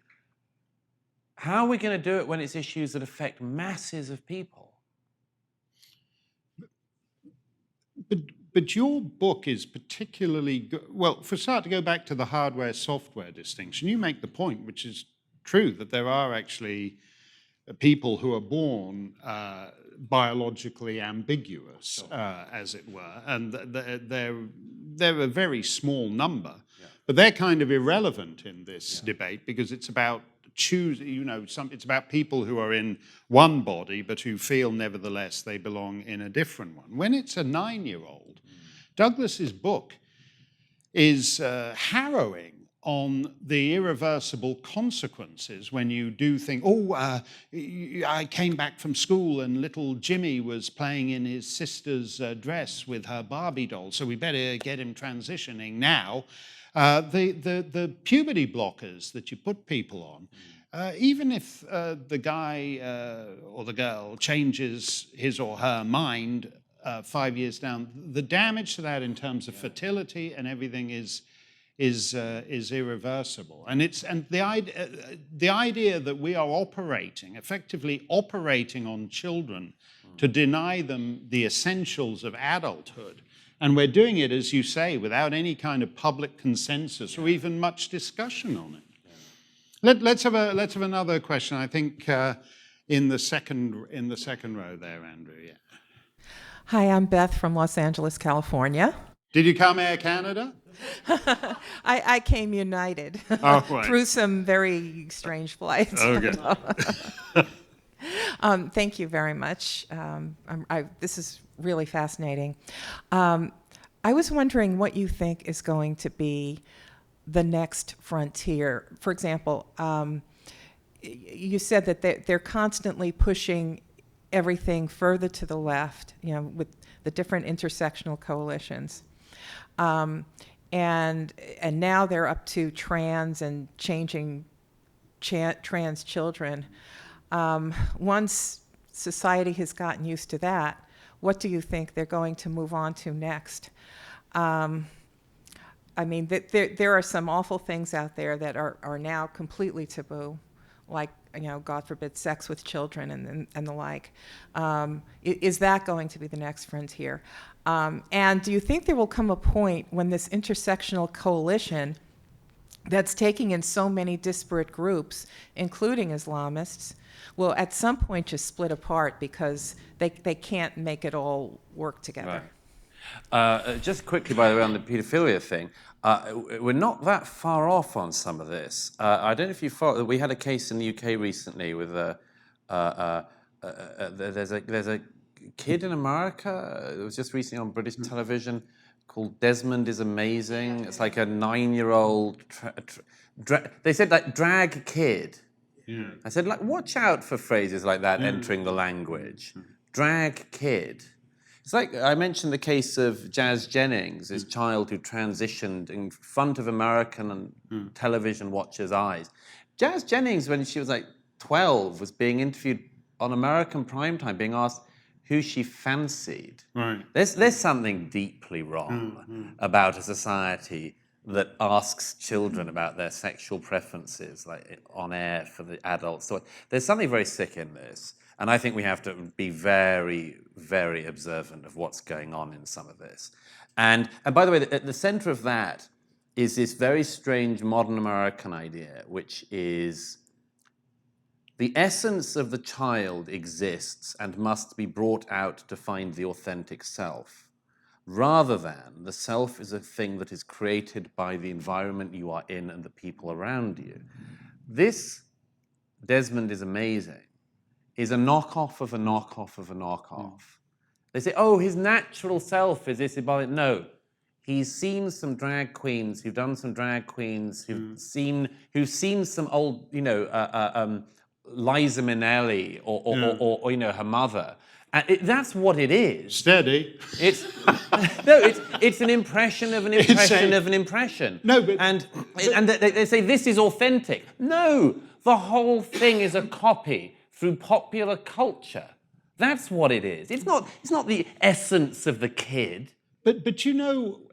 how are we going to do it when it's issues that affect masses of people? But your book is particularly good. Well, for a start, to go back to the hardware-software distinction, you make the point, which is true, that there are actually people who are born biologically ambiguous, as it were, and they're a very small number, but they're kind of irrelevant in this debate because it's about it's about people who are in one body but who feel nevertheless they belong in a different one. When it's a 9-year-old, Douglas's book is harrowing on the irreversible consequences when you do think, I came back from school and little Jimmy was playing in his sister's dress with her Barbie doll, so we better get him transitioning now. The puberty blockers that you put people on, even if the guy or the girl changes his or her mind 5 years down, the damage to that in terms of fertility and everything is irreversible. And the idea that we are effectively operating on children to deny them the essentials of adulthood And we're doing it, as you say, without any kind of public consensus or even much discussion on it. Let's have another question. I think in the second row there, Andrew. Yeah. Hi, I'm Beth from Los Angeles, California. Did you come Air Canada? I came United Right. through some very strange flights. Okay. Thank you very much. This is really fascinating. I was wondering what you think is going to be the next frontier. For example, you said that they're constantly pushing everything further to the left, with the different intersectional coalitions. And now they're up to trans and changing trans children. Once society has gotten used to that, what do you think they're going to move on to next? I mean, there are some awful things out there that are now completely taboo, like, God forbid, sex with children and the like. Is that going to be the next frontier? And do you think there will come a point when this intersectional coalition that's taking in so many disparate groups, including Islamists, will at some point just split apart because they can't make it all work together? Right. Just quickly, by the way, on the paedophilia thing, we're not that far off on some of this. I don't know if you follow. We had a case in the UK recently with there's a kid in America. It was just recently on British television called Desmond is Amazing. It's like a 9-year-old. They said like drag kid. Yeah. I said, like, watch out for phrases like that entering the language. Drag kid. It's like I mentioned the case of Jazz Jennings, this child who transitioned in front of American and television watchers' eyes. Jazz Jennings, when she was like 12, was being interviewed on American primetime, being asked who she fancied. Right. There's something deeply wrong about a society that asks children about their sexual preferences, like on air for the adults. So there's something very sick in this. And I think we have to be very, very observant of what's going on in some of this. And by the way, at the center of that is this very strange modern American idea, which is the essence of the child exists and must be brought out to find the authentic self, rather than the self is a thing that is created by the environment you are in and the people around you. This, Desmond is Amazing, is a knockoff of a knockoff of a knockoff. They say, oh, his natural self is this. No, he's seen some drag queens who've done some drag queens, who've seen some old, Liza Minnelli or her mother. And that's what it is. Steady. It's an impression of an impression of an impression. No, but and they say this is authentic. No, the whole thing is a copy through popular culture. That's what it is. It's not the essence of the kid. But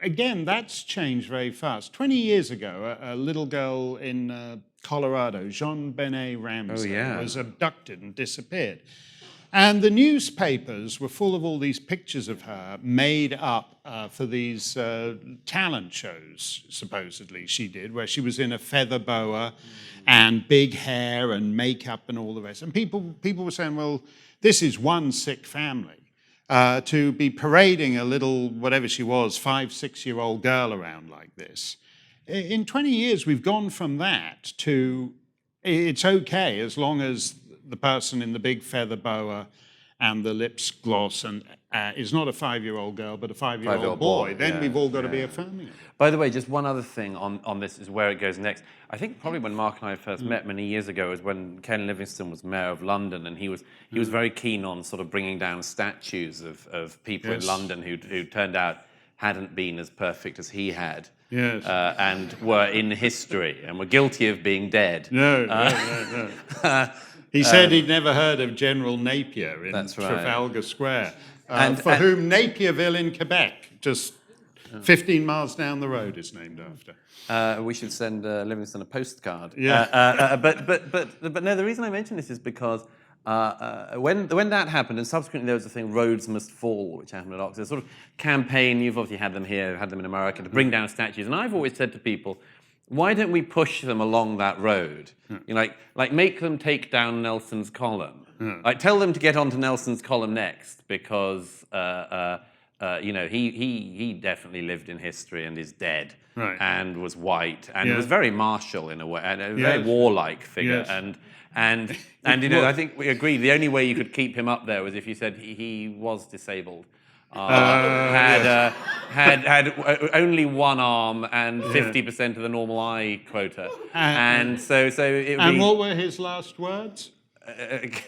again, that's changed very fast. 20 years ago, a little girl in Colorado, Jean Benet Ramsey, was abducted and disappeared. And the newspapers were full of all these pictures of her made up for these talent shows, supposedly she did, where she was in a feather boa and big hair and makeup and all the rest. And people were saying, well, this is one sick family. To be parading a little, whatever she was, 5-6-year-old girl around like this. In 20 years, we've gone from that to it's okay as long as the person in the big feather boa and the lips gloss and is not a 5-year-old girl, but a 5-year-old boy. Then we've all got to be affirming it. By the way, just one other thing on this is where it goes next. I think probably when Mark and I first met many years ago was when Ken Livingstone was mayor of London, and he was very keen on sort of bringing down statues of people in London who turned out hadn't been as perfect as he had. Yes. And were in history and were guilty of being dead. No. He said he'd never heard of General Napier in Trafalgar Square, for whom Napierville in Quebec, just 15 miles down the road, is named after. We should send Livingstone a postcard. Yeah. But no, the reason I mention this is because when that happened, and subsequently there was a thing, Roads Must Fall, which happened at Oxford, a sort of campaign, you've obviously had them here, had them in America, to bring down statues. And I've always said to people, why don't we push them along that road? You know, like make them take down Nelson's column. Like tell them to get onto Nelson's column next, because you know, he definitely lived in history and is dead, and was white, and was very martial in a way, and a very warlike figure. And you know, I think we agree, the only way you could keep him up there was if you said he was disabled. Had only one arm and 50% of the normal eye quota. And so it would And be, what were his last words?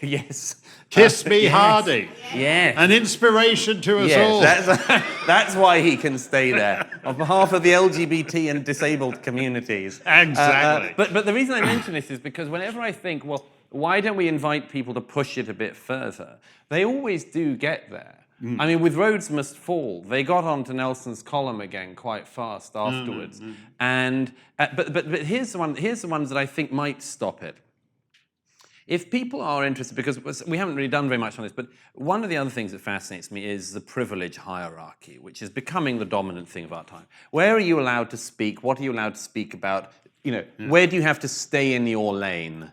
Yes. Kiss me hardy. Yes. An inspiration to us all. That's why he can stay there, on behalf of the LGBT and disabled communities. Exactly. But the reason I mention this is because whenever I think, well, why don't we invite people to push it a bit further? They always do get there. I mean, with Roads Must Fall, they got onto Nelson's column again quite fast afterwards. And but here's the ones that I think might stop it. If people are interested, because we haven't really done very much on this, but one of the other things that fascinates me is the privilege hierarchy, which is becoming the dominant thing of our time. Where are you allowed to speak? What are you allowed to speak about? You know, where do you have to stay in your lane?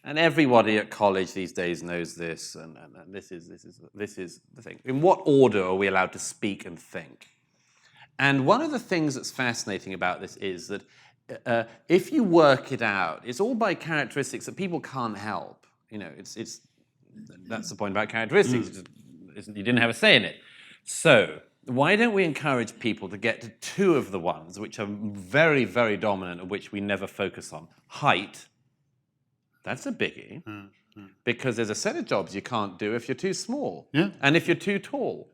And everybody at college these days knows this, and this is the thing. In what order are we allowed to speak and think? And one of the things that's fascinating about this is that if you work it out, it's all by characteristics that people can't help. You know, that's the point about characteristics. You didn't have a say in it. So why don't we encourage people to get to two of the ones which are very, very dominant, and which we never focus on? Height. That's a biggie, because there's a set of jobs you can't do if you're too small, and if you're too tall.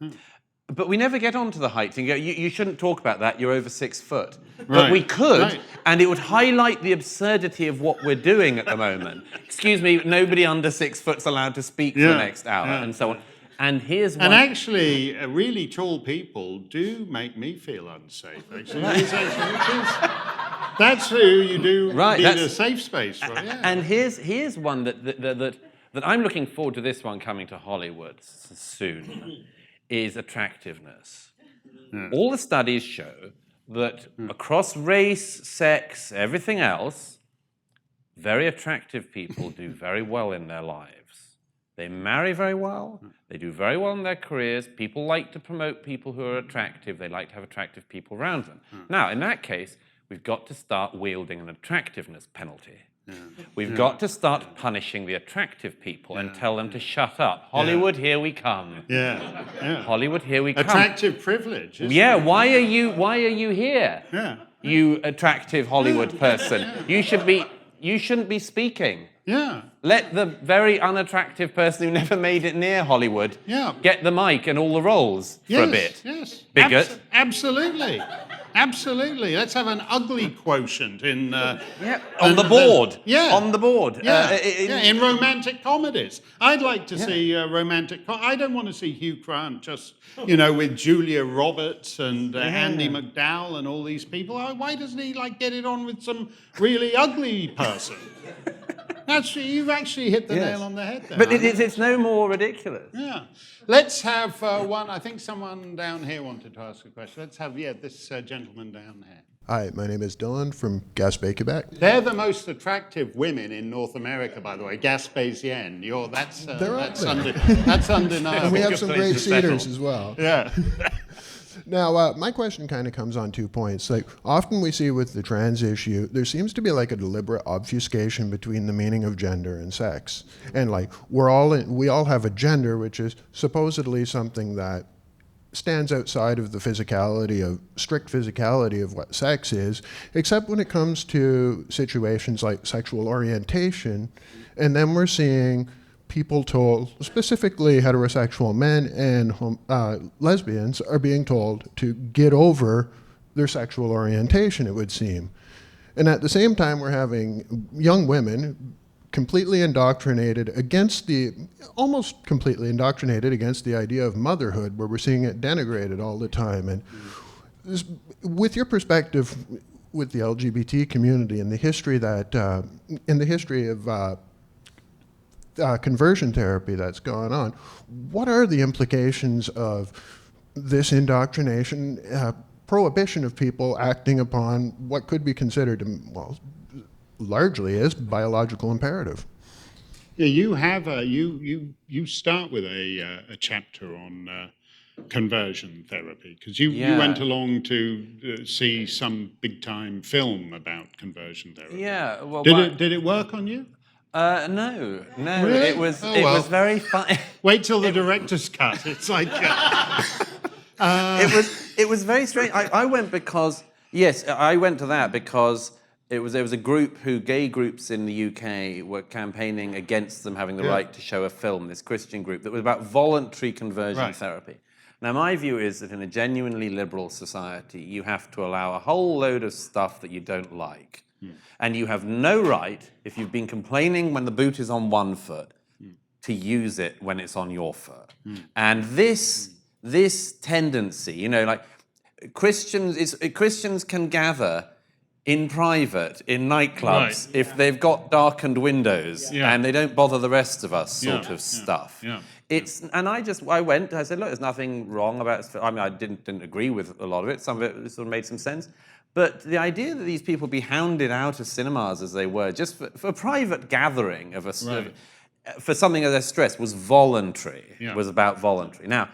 But we never get onto the height thing. You shouldn't talk about that, you're over 6 foot. But we could, and it would highlight the absurdity of what we're doing at the moment. Excuse me, nobody under 6 foot's allowed to speak for the next hour, and so on. And here's one. And actually, really tall people do make me feel unsafe, actually. That's who you do need a safe space for. And here's one that I'm looking forward to, this one coming to Hollywood soon, is attractiveness. All the studies show that across race, sex, everything else, very attractive people do very well in their lives. They marry very well, they do very well in their careers, people like to promote people who are attractive, they like to have attractive people around them. Now, in that case, we've got to start wielding an attractiveness penalty. We've got to start punishing the attractive people and tell them to shut up. Hollywood, here we come. Hollywood, here we come. Attractive privilege. Why are you here? You attractive Hollywood person. You shouldn't be speaking. Let the very unattractive person who never made it near Hollywood get the mic and all the roles for a bit. Bigot. Absolutely. Absolutely. Let's have an ugly quotient in... on the board. On the board. In romantic comedies. I'd like to see romantic... I don't want to see Hugh Grant just, with Julia Roberts and Andy McDowell and all these people. Why doesn't he, get it on with some really ugly person? You've actually hit the nail on the head there. But it's no more ridiculous. Let's have one. I think someone down here wanted to ask a question. Let's have, this gentleman down here. Hi, my name is Dylan from Gaspé, Quebec. They're the most attractive women in North America, by the way. Gaspésienne. That's undeniable. And we have some great cedars as well. Now, my question kind of comes on 2 points. Often we see with the trans issue, there seems to be a deliberate obfuscation between the meaning of gender and sex. And we all have a gender, which is supposedly something that stands outside of the strict physicality of what sex is, except when it comes to situations like sexual orientation. And then we're seeing people told, specifically heterosexual men and lesbians, are being told to get over their sexual orientation, it would seem. And at the same time, we're having young women completely indoctrinated almost completely indoctrinated against the idea of motherhood, where we're seeing it denigrated all the time. And with your perspective with the LGBT community and the history of conversion therapy that's going on. What are the implications of this indoctrination, prohibition of people acting upon what could be considered, well, largely as biological imperative? Yeah, you have you start with a chapter on conversion therapy, because you went along to see some big time film about conversion therapy. Yeah, well, did it work on you? No. Really? It was well. very fun. Wait till the director's cut. It's like It was very strange. I went because I went to that because there was a group gay groups in the UK were campaigning against them having the right to show a film. This Christian group that was about voluntary conversion therapy. Now, my view is that in a genuinely liberal society, you have to allow a whole load of stuff that you don't like. And you have no right, if you've been complaining when the boot is on one foot, to use it when it's on your foot. And this tendency, like Christians can gather in private, in nightclubs, if they've got darkened windows and they don't bother the rest of us sort of stuff. I went, I said, look, there's nothing wrong about it. I mean, I didn't agree with a lot of it. Some of it sort of made some sense. But the idea that these people be hounded out of cinemas as they were, just for a private gathering of for something of their stress, was voluntary, was about voluntary. Now,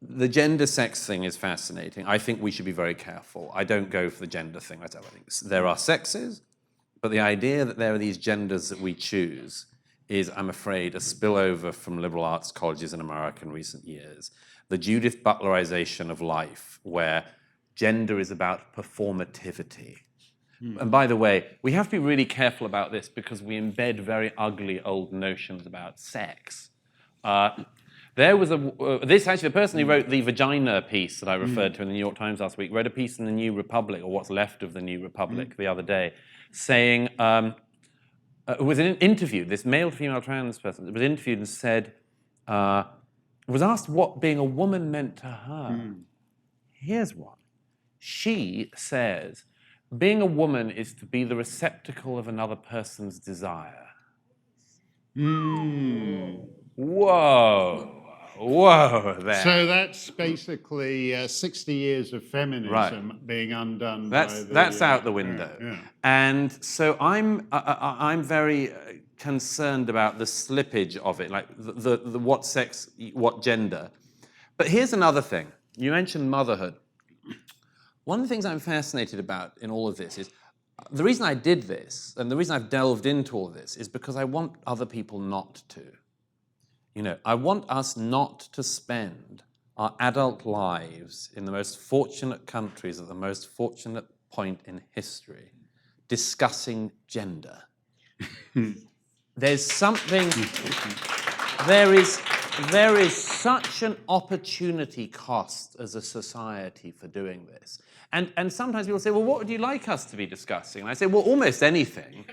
the gender sex thing is fascinating. I think we should be very careful. I don't go for the gender thing myself. I think there are sexes, but the idea that there are these genders that we choose is, I'm afraid, a spillover from liberal arts colleges in America in recent years. The Judith Butlerization of life, where gender is about performativity. And by the way, we have to be really careful about this because we embed very ugly old notions about sex. There was the person who wrote the vagina piece that I referred to in the New York Times last week, wrote a piece in the New Republic, or what's left of the New Republic, the other day, saying, was interviewed, this male to female trans person was interviewed and said, was asked what being a woman meant to her. Here's one. She says, being a woman is to be the receptacle of another person's desire. Whoa there. So that's basically 60 years of feminism being undone. That's out the window. And so I'm very concerned about the slippage of it, like the what sex, what gender. But here's another thing. You mentioned motherhood. One of the things I'm fascinated about in all of this is, the reason I did this, and the reason I've delved into all this, is because I want other people not to. I want us not to spend our adult lives in the most fortunate countries at the most fortunate point in history discussing gender. There is such an opportunity cost as a society for doing this. And sometimes people say, well, what would you like us to be discussing? And I say, well, almost anything.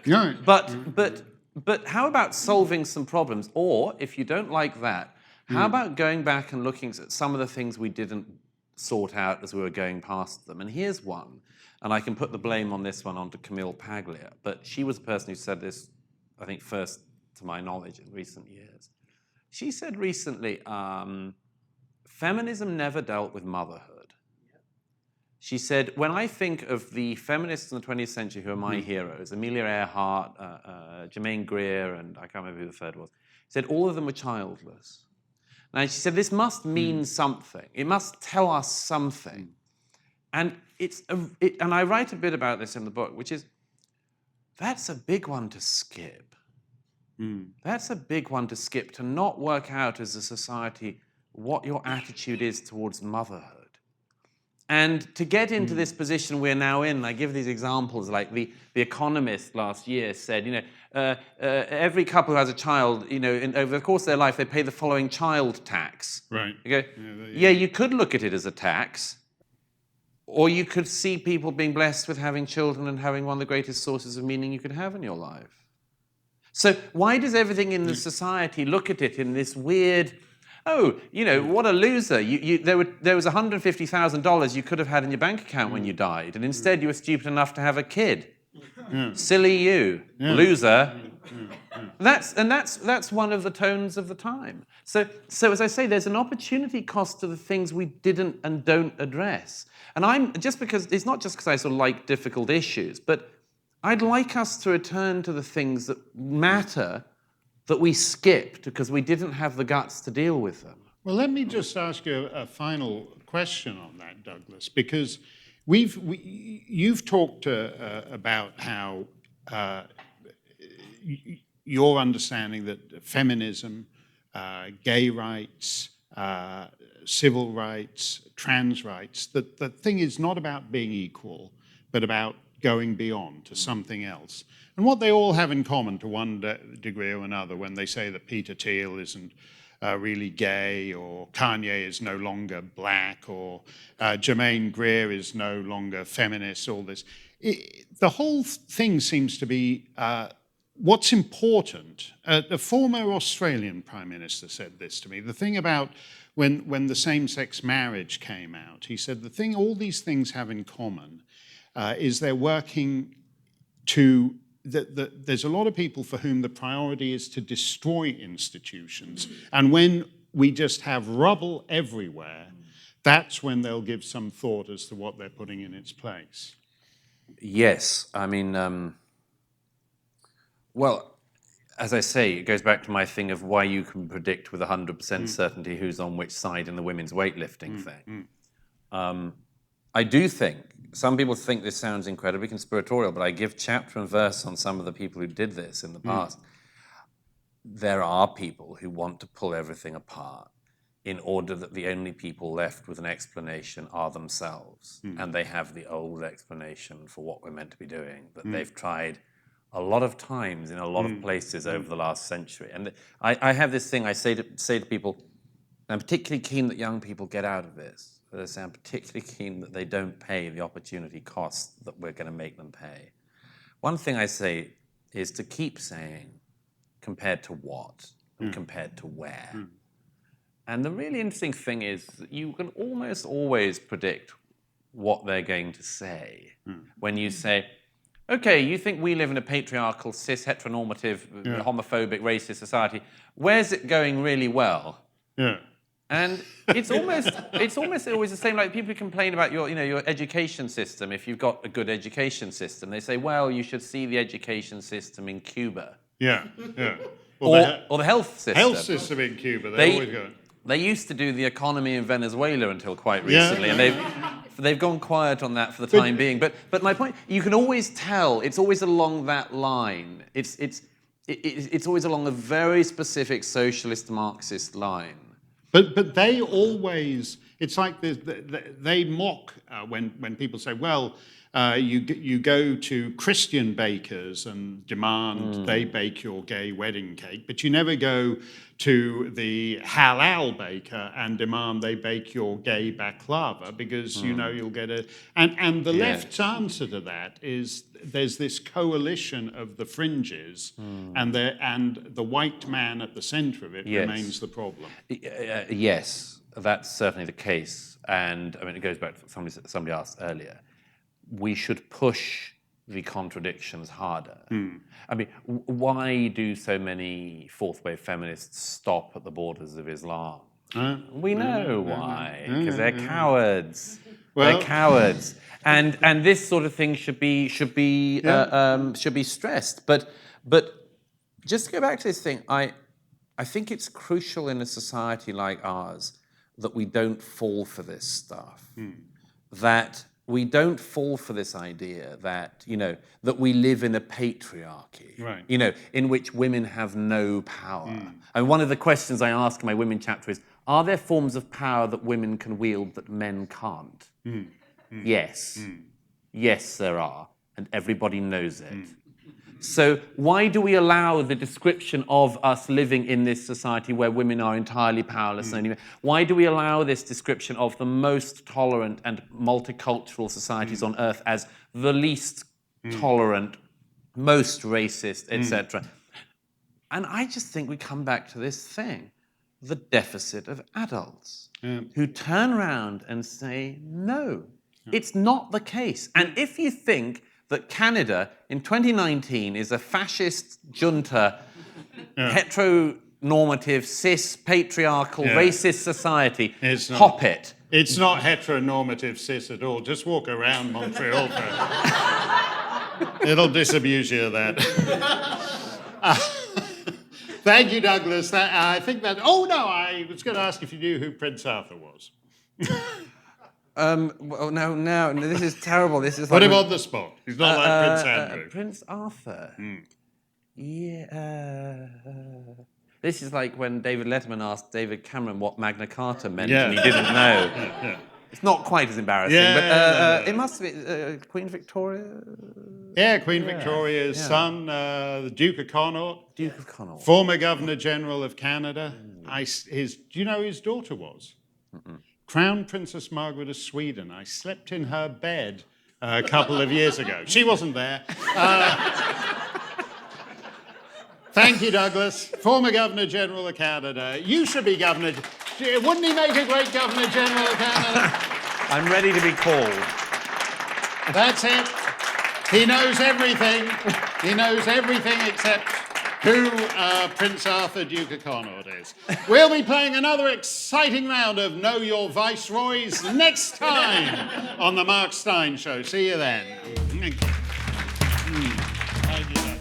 But how about solving some problems? Or, if you don't like that, how about going back and looking at some of the things we didn't sort out as we were going past them? And here's one, and I can put the blame on this one onto Camille Paglia, but she was the person who said this, I think, first to my knowledge in recent years. She said recently, feminism never dealt with motherhood. She said, when I think of the feminists in the 20th century who are my heroes, Amelia Earhart, Germaine Greer, and I can't remember who the third was, she said all of them were childless. Now, she said, this must mean something. It must tell us something. And and I write a bit about this in the book, which is, that's a big one to skip. That's a big one to skip, to not work out as a society what your attitude is towards motherhood. And to get into this position we're now in, I give these examples, like the Economist last year said, every couple who has a child, over the course of their life, they pay the following child tax. Right. You go, you could look at it as a tax, or you could see people being blessed with having children and having one of the greatest sources of meaning you could have in your life. So why does everything in the society look at it in this weird, what a loser. There was $150,000 you could have had in your bank account when you died, and instead you were stupid enough to have a kid. Silly you, loser. That's one of the tones of the time. So as I say, there's an opportunity cost to the things we didn't and don't address. And it's not just because I sort of like difficult issues, but I'd like us to return to the things that matter that we skipped because we didn't have the guts to deal with them. Well, let me just ask you a final question on that, Douglas, because you've talked about how your understanding that feminism, gay rights, civil rights, trans rights, that the thing is not about being equal, but about going beyond to something else. And what they all have in common to one degree or another when they say that Peter Thiel isn't really gay, or Kanye is no longer black, or Germaine Greer is no longer feminist, all this. The whole thing seems to be what's important. The former Australian Prime Minister said this to me. The thing about when the same-sex marriage came out, he said the thing all these things have in common is they're working to... There's a lot of people for whom the priority is to destroy institutions. And when we just have rubble everywhere, that's when they'll give some thought as to what they're putting in its place. Yes, I mean, well, as I say, it goes back to my thing of why you can predict with 100% certainty who's on which side in the women's weightlifting thing. I do think, some people think this sounds incredibly conspiratorial, but I give chapter and verse on some of the people who did this in the past. There are people who want to pull everything apart in order that the only people left with an explanation are themselves. And they have the old explanation for what we're meant to be doing, that they've tried a lot of times in a lot of places over the last century. And I have this thing I say to people, I'm particularly keen that young people get out of this. I'm particularly keen that they don't pay the opportunity cost that we're going to make them pay. One thing I say is to keep saying, compared to what and compared to where. And the really interesting thing is that you can almost always predict what they're going to say. When you say, okay, you think we live in a patriarchal, cis, heteronormative, homophobic, racist society. Where's it going really well? And it's almost always the same. Like people complain about your education system. If you've got a good education system, they say, well, you should see the education system in Cuba. Or the health system. Health system in Cuba. They always go. They used to do the economy in Venezuela until quite recently, and they've gone quiet on that for the time being. But my point, you can always tell. It's always along that line. It's always along a very specific socialist Marxist line. But they always, it's like they mock when people say, well, you go to Christian bakers and demand they bake your gay wedding cake, but you never go to the halal baker and demand they bake your gay baklava because you know you'll get a... And the left's answer to that is there's this coalition of the fringes and the white man at the center of it remains the problem. Yes, that's certainly the case. And I mean, it goes back to what somebody asked earlier. We should push the contradictions harder. I mean, why do so many fourth-wave feminists stop at the borders of Islam? We know why, because they're cowards. They're cowards, and this sort of thing should be stressed. But just to go back to this thing, I think it's crucial in a society like ours that we don't fall for this stuff. That we don't fall for this idea that, that we live in a patriarchy, in which women have no power. And one of the questions I ask in my women chapter is, are there forms of power that women can wield that men can't? Yes. Yes, there are. And everybody knows it. So why do we allow the description of us living in this society where women are entirely powerless? Why do we allow this description of the most tolerant and multicultural societies on earth as the least tolerant, most racist, etc.? And I just think we come back to this thing, the deficit of adults who turn around and say, no, it's not the case. And if you think that Canada in 2019 is a fascist junta, heteronormative, cis, patriarchal, racist society. It's not. Hop it. It's not heteronormative cis at all. Just walk around Montreal it'll disabuse you of that. Thank you, Douglas. I think that... Oh, no, I was going to ask if you knew who Prince Arthur was. Well, no, this is terrible. This is Put like him on the spot. He's not like Prince Andrew. Prince Arthur. Yeah. This is like when David Letterman asked David Cameron what Magna Carta meant, and he didn't know. It's not quite as embarrassing, but it must be Queen Victoria. Yeah, Queen Victoria's son, the Duke of Connaught. Duke of Connaught. Former Governor General of Canada. Do you know who his daughter was? Crown Princess Margaret of Sweden. I slept in her bed a couple of years ago. She wasn't there. Thank you, Douglas. Former Governor General of Canada. You should be Governor. Wouldn't he make a great Governor General of Canada? I'm ready to be called. That's it. He knows everything. He knows everything except who Prince Arthur, Duke of Connaught is. We'll be playing another exciting round of Know Your Viceroys next time on the Mark Steyn Show. See you then. Thank you.